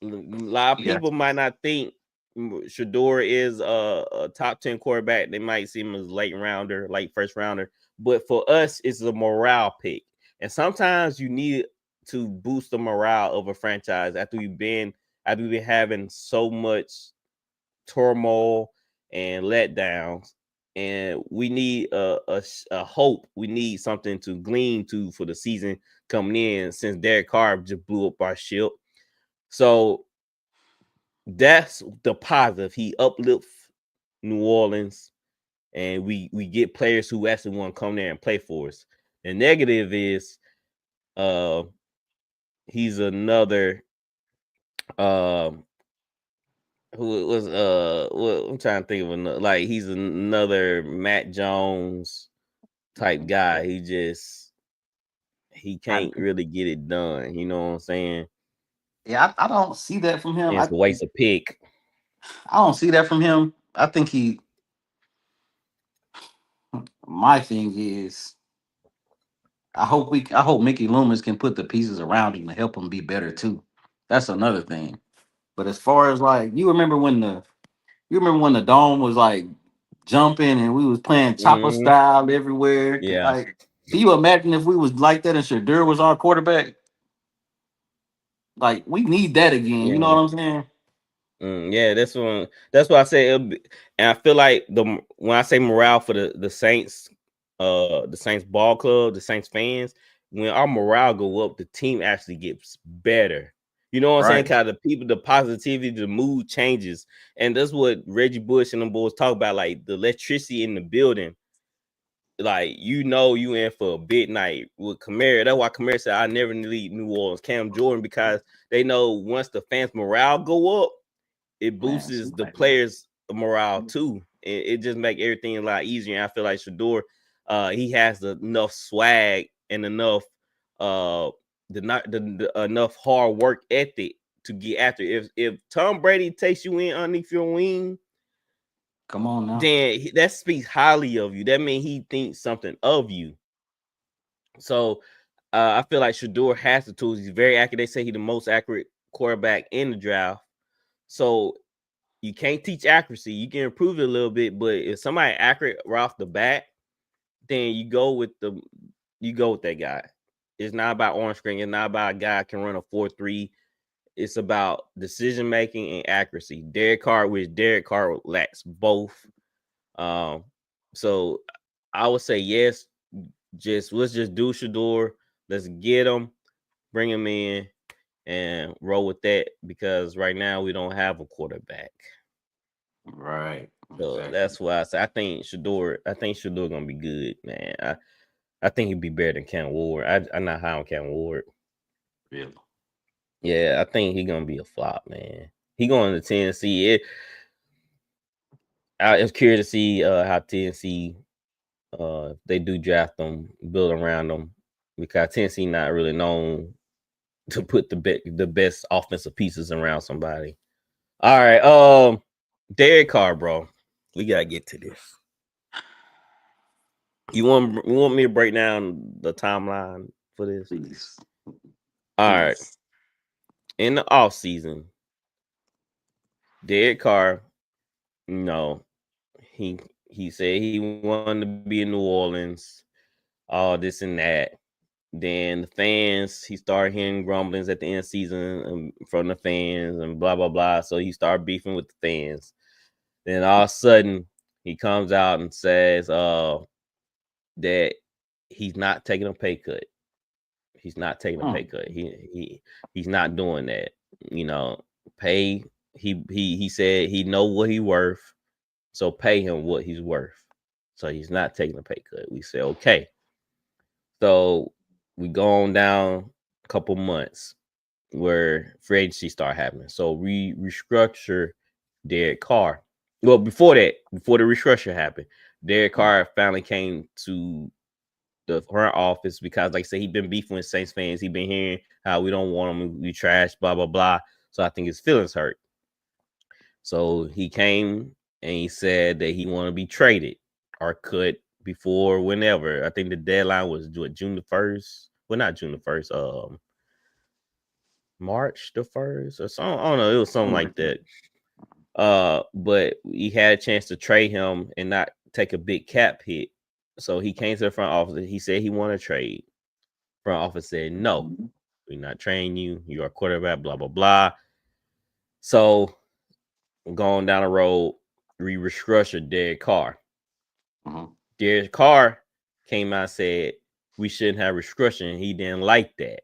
A lot of Yeah, people might not think Shedeur is a top 10 quarterback. They might see him as late rounder, late first rounder. But for us, it's a morale pick. And sometimes you need to boost the morale of a franchise after we've been having so much turmoil and letdowns. And we need a hope. We need something to glean to for the season coming in since Derek Carr just blew up our ship. So that's the positive. He uplifts New Orleans, and we get players who actually want to come there and play for us. The negative is he's another who was well, I'm trying to think of another, like he's another Matt Jones type guy. He I, can't really get it done. You know what I'm saying? yeah. I don't see that from him. And it's a waste of pick. I don't see that from him. I think he. My thing is, I hope Mickey Loomis can put the pieces around him to help him be better too. That's another thing. But as far as like you remember when the dome was like jumping and we was playing chopper Mm-hmm. style everywhere. Yeah. Like, can you imagine if we was like that and Shedeur was our quarterback? Like, we need that again. You know Yeah. what I'm saying? Yeah, that's one. That's why I say, and I feel like when I say morale for the Saints, the Saints ball club, the Saints fans, when our morale go up, the team actually gets better. You know what I'm saying? Right. Kind of the people, the positivity, the mood changes, and that's what Reggie Bush and them boys talk about, like the electricity in the building. Like you in for a big night with Kamara. That's why Kamara said I never leave New Orleans, Cam Jordan, because they know once the fans' morale go up, it Man, boosts the somebody- players' morale too. It just make everything a lot easier. And I feel like Shedeur, he has enough swag and enough enough hard work ethic to get after. If Tom Brady takes you in underneath your wing, come on now. then that speaks highly of you. That means he thinks something of you. So I feel like Shedeur has the tools. He's very accurate. They say he's the most accurate quarterback in the draft. So you can't teach accuracy. You can improve it a little bit, but if somebody accurate right off the bat, then you go with that guy. It's not about orange screen. It's not about a guy can run a 4-3. It's about decision making and accuracy. Derek Carr lacks both. So I would say yes. Let's just do Shedeur. Let's get him, bring him in, and roll with that because right now we don't have a quarterback. Right. So Exactly. that's why I say I think Shedeur gonna be good, man. I think he'd be better than Cam Ward. I'm not high on Cam Ward. Really. Yeah, I think he's gonna be a flop, man. He going to Tennessee. I was curious to see how Tennessee they do draft them, build around them, because Tennessee not really known to put the best offensive pieces around somebody. All right, Derek Carr, bro. We gotta get to this. You want me to break down the timeline for this? Please. All right. Please. In the offseason, Derek Carr he said he wanted to be in New Orleans, all this and that. Then the fans, he started hearing grumblings at the end of the season from the fans and blah, blah, blah. So he started beefing with the fans. Then all of a sudden, he comes out and says that he's not taking a pay cut. He's not taking a pay cut. He's not doing that. Pay. He said he know what he worth, so pay him what he's worth. So he's not taking a pay cut. We said okay. So we go on down a couple months where free agency start happening. So we restructure Derek Carr. Well, before the restructure happened, Derek Carr finally came to the front office because, like I said, he'd been beefing with Saints fans. He'd been hearing how we don't want him, we trash, blah, blah, blah. So I think his feelings hurt. So he came and he said that he want to be traded or cut before whenever. I think the deadline was June the 1st. Well, not June the 1st. March the 1st or something. I don't know. It was something like that. But he had a chance to trade him and not take a big cap hit. So he came to the front office. He said he wanted to trade. Front office said, no, we're not trading you. You're a quarterback, blah, blah, blah. So going down the road, we restructured Derek Carr. Derek Carr came out and said we shouldn't have restructuring. He didn't like that.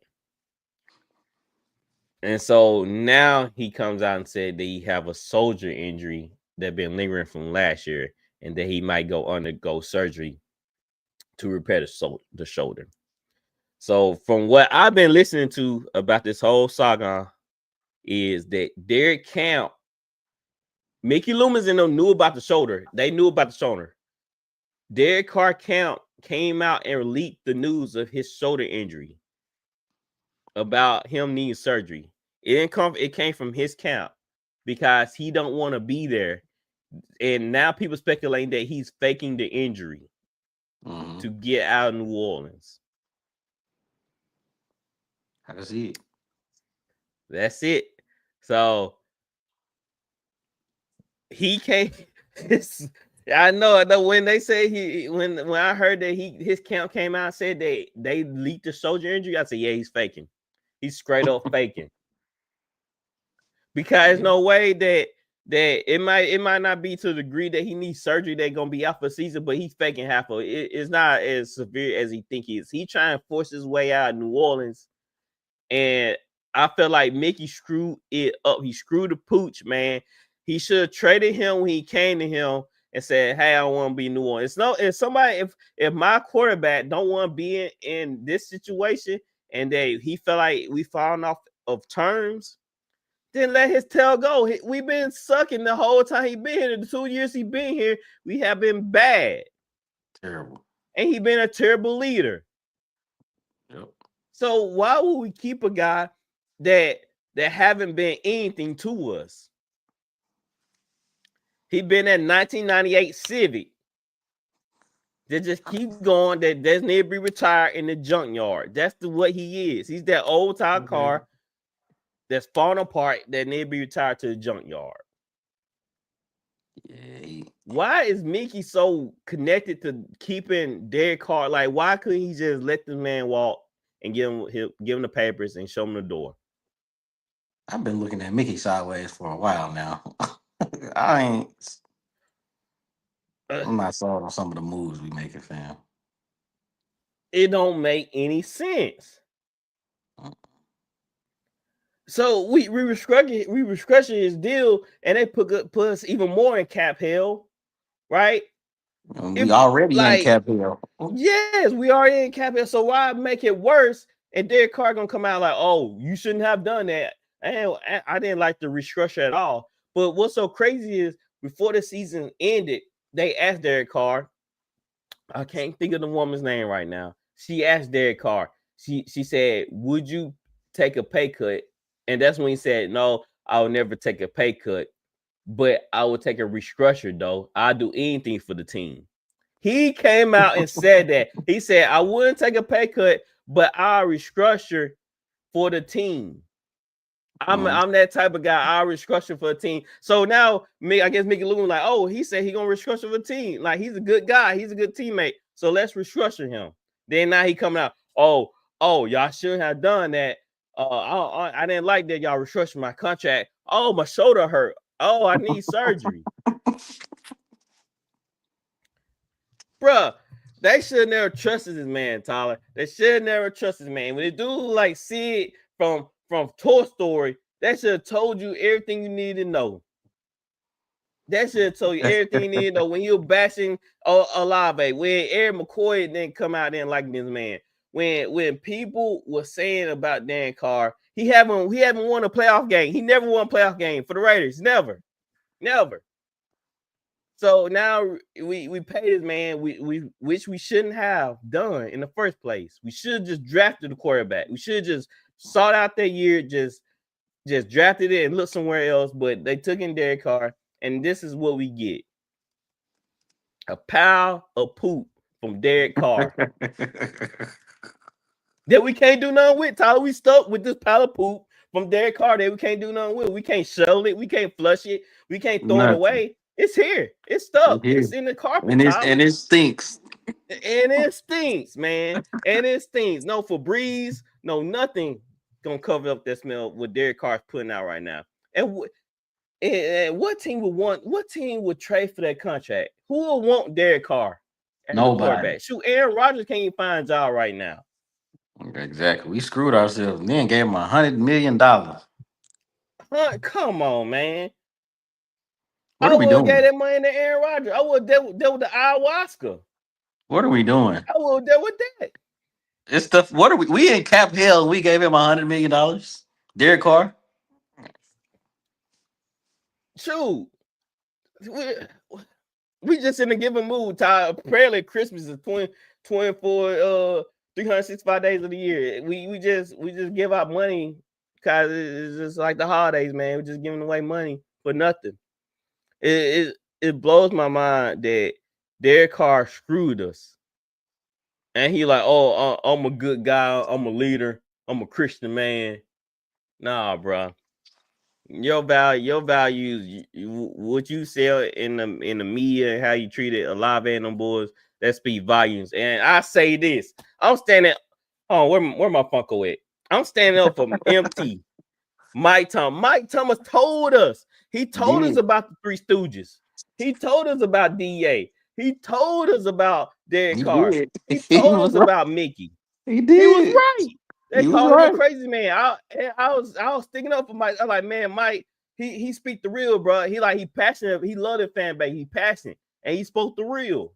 And so now he comes out and said that he have a shoulder injury that been lingering from last year and that he might undergo surgery to repair the shoulder. So from what I've been listening to about this whole saga is that Derek Camp, Mickey Loomis and them knew about the shoulder. They knew about the shoulder. Derek Carr Camp came out and leaked the news of his shoulder injury about him needing surgery. It came from his camp because he don't want to be there. And now people speculating that he's faking the injury to get out of New Orleans. I can see it. That's it. So he can't. I know when they say when I heard that his camp came out and said they leaked the shoulder injury, I said, yeah, he's faking. He's straight up faking. Because there's no way that it might not be to the degree that he needs surgery that's gonna be out for the season, but he's faking half of it. It's not as severe as he think he is. He trying to force his way out of New Orleans, and I feel like Mickey screwed it up. He screwed the pooch, man. He should have traded him when he came to him and said, "Hey, I want to be New Orleans." If my quarterback don't want to be in this situation, and he felt like we falling off of terms, then let his tail go. We've been sucking the whole time he been here. The 2 years he been here, we have been bad. Terrible. And he been a terrible leader. Yep. So why would we keep a guy that haven't been anything to us? He been at 1998 Civic. That just keeps going. That doesn't need to be retired in the junkyard. That's what he is. He's that old time car that's falling apart that need to be retired to the junkyard. Yeah. Why is Mickey so connected to keeping Derek Carr? Like, why couldn't he just let the man walk and give him the papers and show him the door? I've been looking at Mickey sideways for a while now. I'm not sold on some of the moves we making, fam. It don't make any sense. So we restructured his deal, and they put us even more in cap hell, right? We already in cap hell. Yes, we are in cap hell. So why make it worse? And Derek Carr gonna come out like, "Oh, you shouldn't have done that." And I didn't like the restructure at all. But what's so crazy is before the season ended, they asked Derek Carr. I can't think of the woman's name right now. She asked Derek Carr. She said, "Would you take a pay cut?" And that's when he said, "No, I will never take a pay cut, but I will take a restructure though. I'll do anything for the team." He came out and said that. He said, "I wouldn't take a pay cut, but I'll restructure for the team." I'm that type of guy. I'll restructure for a team. So now I guess Mickey Loon like, oh, he said he gonna restructure for a team. Like he's a good guy, he's a good teammate. So let's restructure him. Then now he coming out, oh, y'all shouldn't have done that. I didn't like that y'all restructured my contract. Oh, my shoulder hurt. Oh, I need surgery. Bruh, they should never trusted this man, Tyler. They should never trust this man. When they do like see it from Toy Story, they should have told you everything you need to know. That should have told you everything you need to know when you're bashing Olave, when Eric McCoy didn't come out there and like this man. When people were saying about Dan Carr, he haven't won a playoff game. He never won a playoff game for the Raiders. Never. So now we pay this man, which we shouldn't have done in the first place. We should have just drafted the quarterback. We should have just sought out that year, just drafted it and looked somewhere else. But they took in Derek Carr, and this is what we get: a pile of poop from Derek Carr that we can't do nothing with. Tyler, we stuck with this pile of poop from Derek Carr that we can't do nothing with. We can't shuttle it. We can't flush it. We can't throw it away. It's here. It's stuck. It's in the carpet. And it stinks. And it stinks, man. And it stinks. No Febreze, no nothing gonna cover up that smell what Derek Carr's putting out right now. And what team would want? What team would trade for that contract? Who would want Derek Carr as the quarterback? Shoot, Aaron Rodgers can't even find a job right now. Exactly. We screwed ourselves. And then gave him $100 million. Come on, man. What are we doing? I would have gave that money to Aaron Rodgers. I would have dealt with the ayahuasca. What are we doing? I would have dealt with that. It's stuff. What are we in cap hell? We gave him $100 million. Derek Carr. Shoot, we just in a given mood. Ty. Apparently, Christmas is 24, 365 days of the year. We just give out money because it's just like the holidays, man. We're just giving away money for nothing. It blows my mind that Derek Carr screwed us. And he like, oh, I'm a good guy. I'm a leader. I'm a Christian man. Nah, bro. Your values, what you sell in the media, how you treated Olave and them boys, that speak volumes. And I say this, I'm standing. Oh, where my Funko at? I'm standing up for MT. Mike Thomas told us. He told us about the Three Stooges. He told us about DA. He told us about Derek Carr. He told us about Mickey. He did. He was right. They called him a crazy man. I was sticking up for Mike. I was like, man, Mike, he speak the real, bro. He passionate. He loved the fan base. He passionate, and he spoke the real.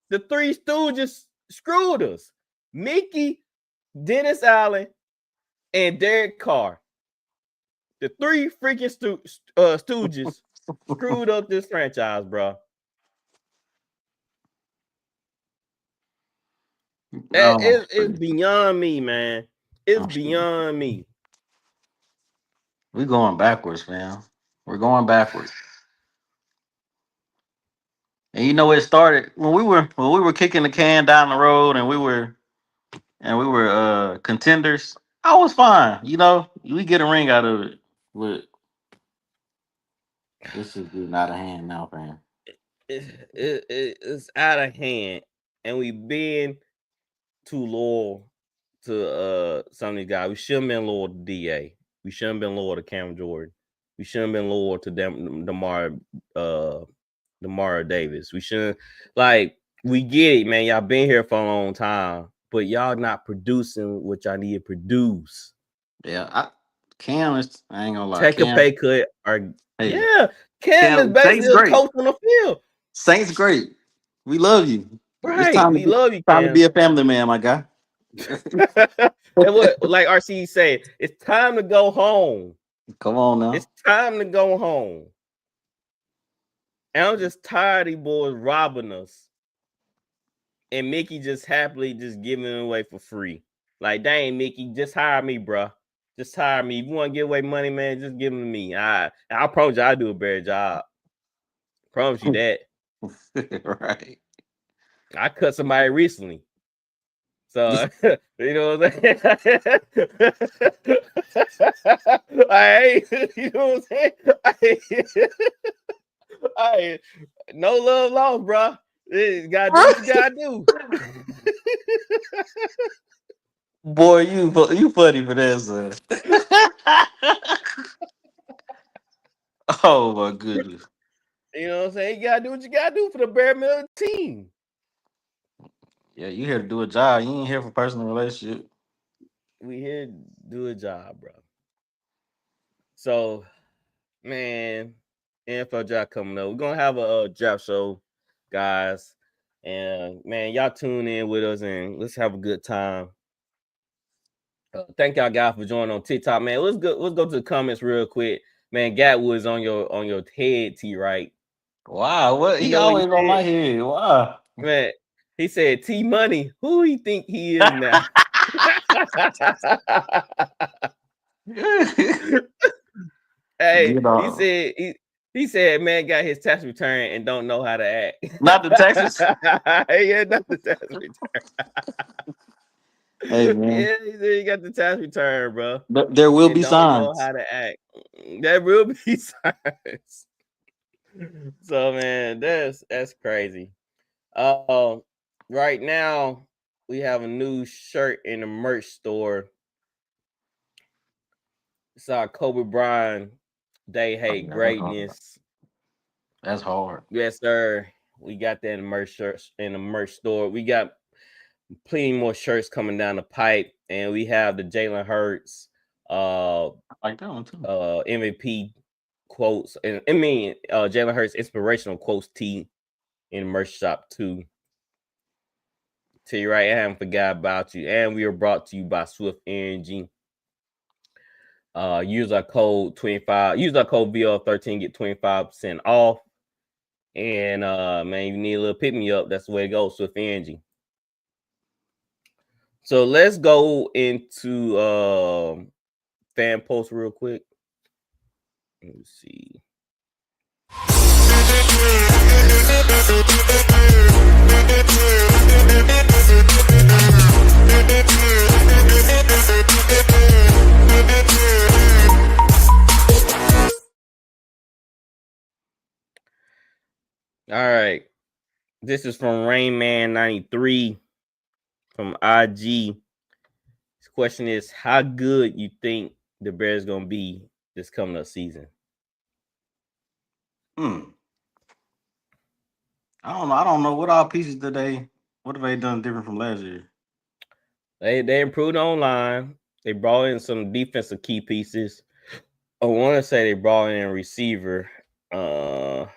The Three Stooges screwed us. Mickey, Dennis Allen, and Derek Carr. The three freaking Stooges screwed up this franchise, bro. It's beyond me, man. It's beyond me. We're going backwards, man. We're going backwards. And you know, it started when we were kicking the can down the road, and we were contenders. I was fine, you know. We get a ring out of it, but this is getting out of hand now, man. It's out of hand, and we've been too loyal to some of these guys. We shouldn't have been loyal to DA. We shouldn't have been loyal to Cam Jordan. We shouldn't have been loyal to Demar Davis. We shouldn't, like, we get it, man. Y'all been here for a long time, but y'all not producing what y'all need to produce. Yeah, Cam is, I ain't gonna lie. Take Cam, a pay cut Cam is basically a coach on the field. Saint's great. We love you. Right. We love you, Cam. Time Cam. to be a family man, my guy. And what, like RC said, it's time to go home. Come on now. It's time to go home. And I'm just tired of these boys robbing us. And Mickey just happily just giving it away for free. Like, dang, Mickey, just hire me, bro. Just hire me. If you want to give away money, man, just give them to me. I promise you I'll do a better job. Promise you that. Right. I cut somebody recently. So you know what I'm saying? You know what I'm saying? No love lost, bro. You gotta do what you gotta do. Boy, you funny for that, son. Oh my goodness. You know what I'm saying? You gotta do what you gotta do for the bare minimum team. Yeah, you here to do a job. You ain't here for personal relationship. We here to do a job, bro. So, man, NFL draft coming up. We're gonna have a draft show, guys. And man, y'all tune in with us and let's have a good time. Thank y'all guys for joining on TikTok, man. Let's go to the comments real quick. Man, Gatwood's on your head, T, right? Wow, what You he know what he always on said? my head. Wow. Man, he said T Money. Who he think he is now? Hey, Get off. he said man got his tax return and don't know how to act. Not the Texas. Yeah, not the tax return. Hey man, Yeah, he said he got the tax return, bro. there will And be don't know signs. how to act. There will be signs. So man, that's crazy. Right now we have a new shirt in the merch store. It's our Kobe Bryant They Hate Greatness. That's hard. Yes, sir. We got that in the merch store. We got plenty more shirts coming down the pipe, and we have the Jalen Hurts I like that one too. MVP quotes, and I mean Jalen Hurts inspirational quotes tee in the merch shop too. Tell you right, I haven't forgot about you. And we are brought to you by Swift Energy. Use our code 25. Use our code VL13, get 25% off. And man, you need a little pick me up. That's the way it goes. Swift Energy. So let's go into fan posts real quick. Let me see. All right. This is from Rainman93 from IG. His question is, how good you think the Bears gonna be this coming up season? I don't know. I don't know what all pieces today. What have they done different from last year? They improved online. They brought in some defensive key pieces. I want to say they brought in a receiver. I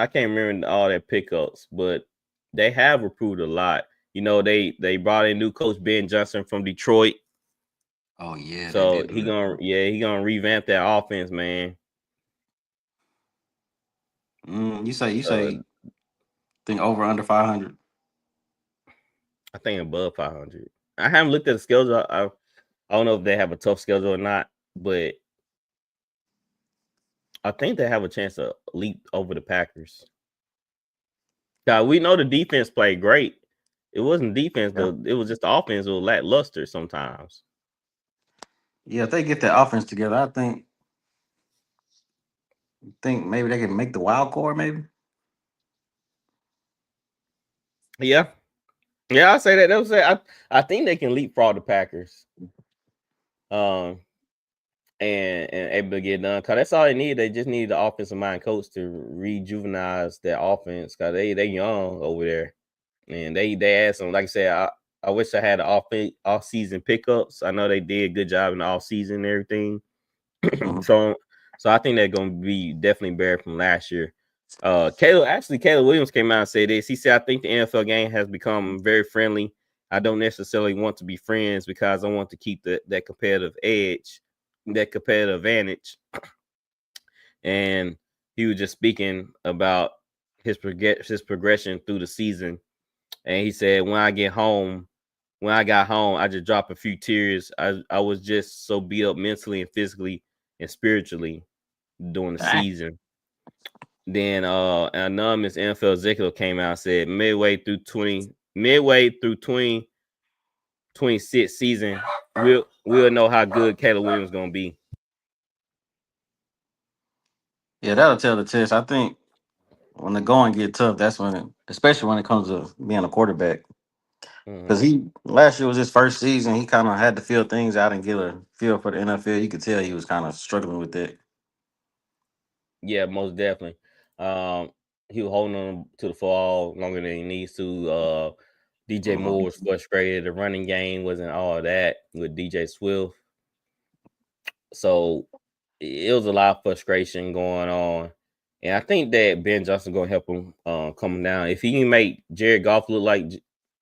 can't remember all their pickups, but they have improved a lot. You know, they brought in new coach Ben Johnson from Detroit. Oh yeah, they So did. he gonna revamp that offense, man. You say think over under 500. I think above 500. I haven't looked at the schedule. I don't know if they have a tough schedule or not, but I think they have a chance to leap over the Packers. Now, we know the defense played great. It wasn't defense, though. It was just the offense was lackluster sometimes. Yeah, if they get their offense together, I think maybe they can make the wild card, maybe. Yeah. Yeah, I say that. They'll say I think they can leapfrog the Packers. And able to get done. Cause that's all they need. They just need the offensive mind coach to rejuvenize their offense. Cause they young over there. And they had some, like I said, I wish I had off season pickups. I know they did a good job in the off season and everything. So I think they're gonna be definitely better from last year. Caleb Williams came out and said this. He said, I think the NFL game has become very friendly. I don't necessarily want to be friends because I want to keep that competitive edge, that competitive advantage. And he was just speaking about his progression through the season. And he said, when I got home, I just dropped a few tears. I was just so beat up mentally and physically and spiritually during the season. Then an anonymous NFL executive came out and said midway through midway through 2026 season, we'll know how good Caleb Williams gonna be. Yeah, that'll tell the test. I think when the going get tough, that's when, especially when it comes to being a quarterback, because he last year was his first season. He kind of had to feel things out and get a feel for the NFL. You could tell he was kind of struggling with that. Yeah, most definitely. He was holding on to the fall longer than he needs to. DJ Moore was frustrated. The running game wasn't all that with DJ Swift. So it was a lot of frustration going on. And I think that Ben Johnson gonna help him coming down. If he can make Jared Goff look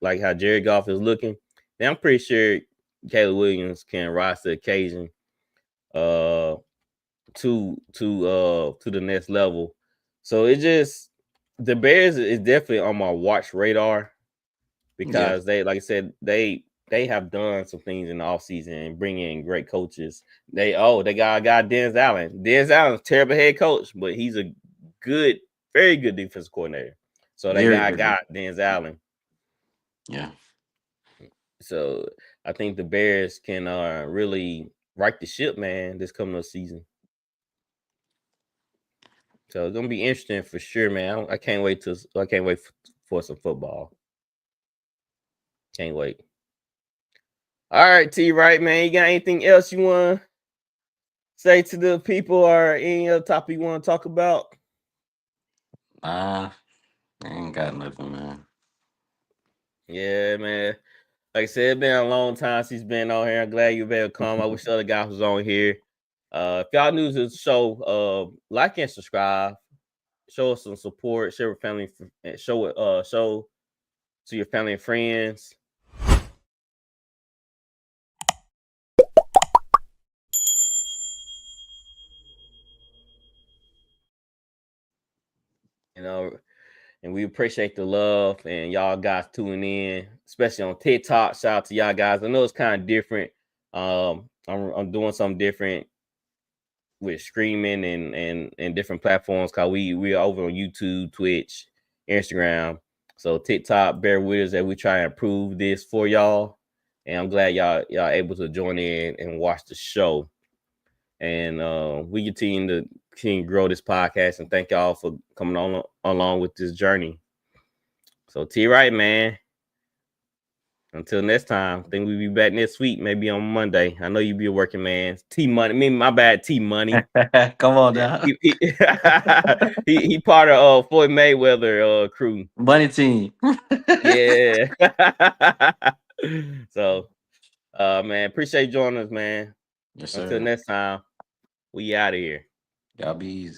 like how Jared Goff is looking, then I'm pretty sure Caleb Williams can rise to the occasion to the next level. So it just, the Bears is definitely on my watch radar because they, like I said, they have done some things in the offseason and bring in great coaches. They got a guy, Dennis Allen. Dennis Allen's a terrible head coach, but he's a good, very good defensive coordinator. So they got Dennis Allen. Yeah. So I think the Bears can really right the ship, man, this coming season. So it's gonna be interesting for sure, man. I can't wait for some football. Can't wait. All right, T. Right, man. You got anything else you want to say to the people, or any other topic you want to talk about? I ain't got nothing, man. Yeah, man. Like I said, it's been a long time since he's been on here. I'm glad you've been able to come. I wish the other guy was on here. If y'all new to the show, like and subscribe. Show us some support. Share with family. Show to your family and friends. You know, and we appreciate the love and y'all guys tuning in, especially on TikTok. Shout out to y'all guys. I know it's kind of different. I'm doing something different with streaming and different platforms, because we are over on YouTube, Twitch, Instagram. So TikTok, bear with us as we try and improve this for y'all. And I'm glad y'all able to join in and watch the show. And we continue to grow this podcast, and thank y'all for coming on along with this journey. So T Right, man. Until next time, I think we'll be back next week, maybe on Monday. I know you be a working man. T Money, my bad, T Money. Come on now. He part of Floyd Mayweather crew. Money team. Yeah. So man, appreciate you joining us, man. Yes, sir. Until next time, we out of here. Y'all be easy.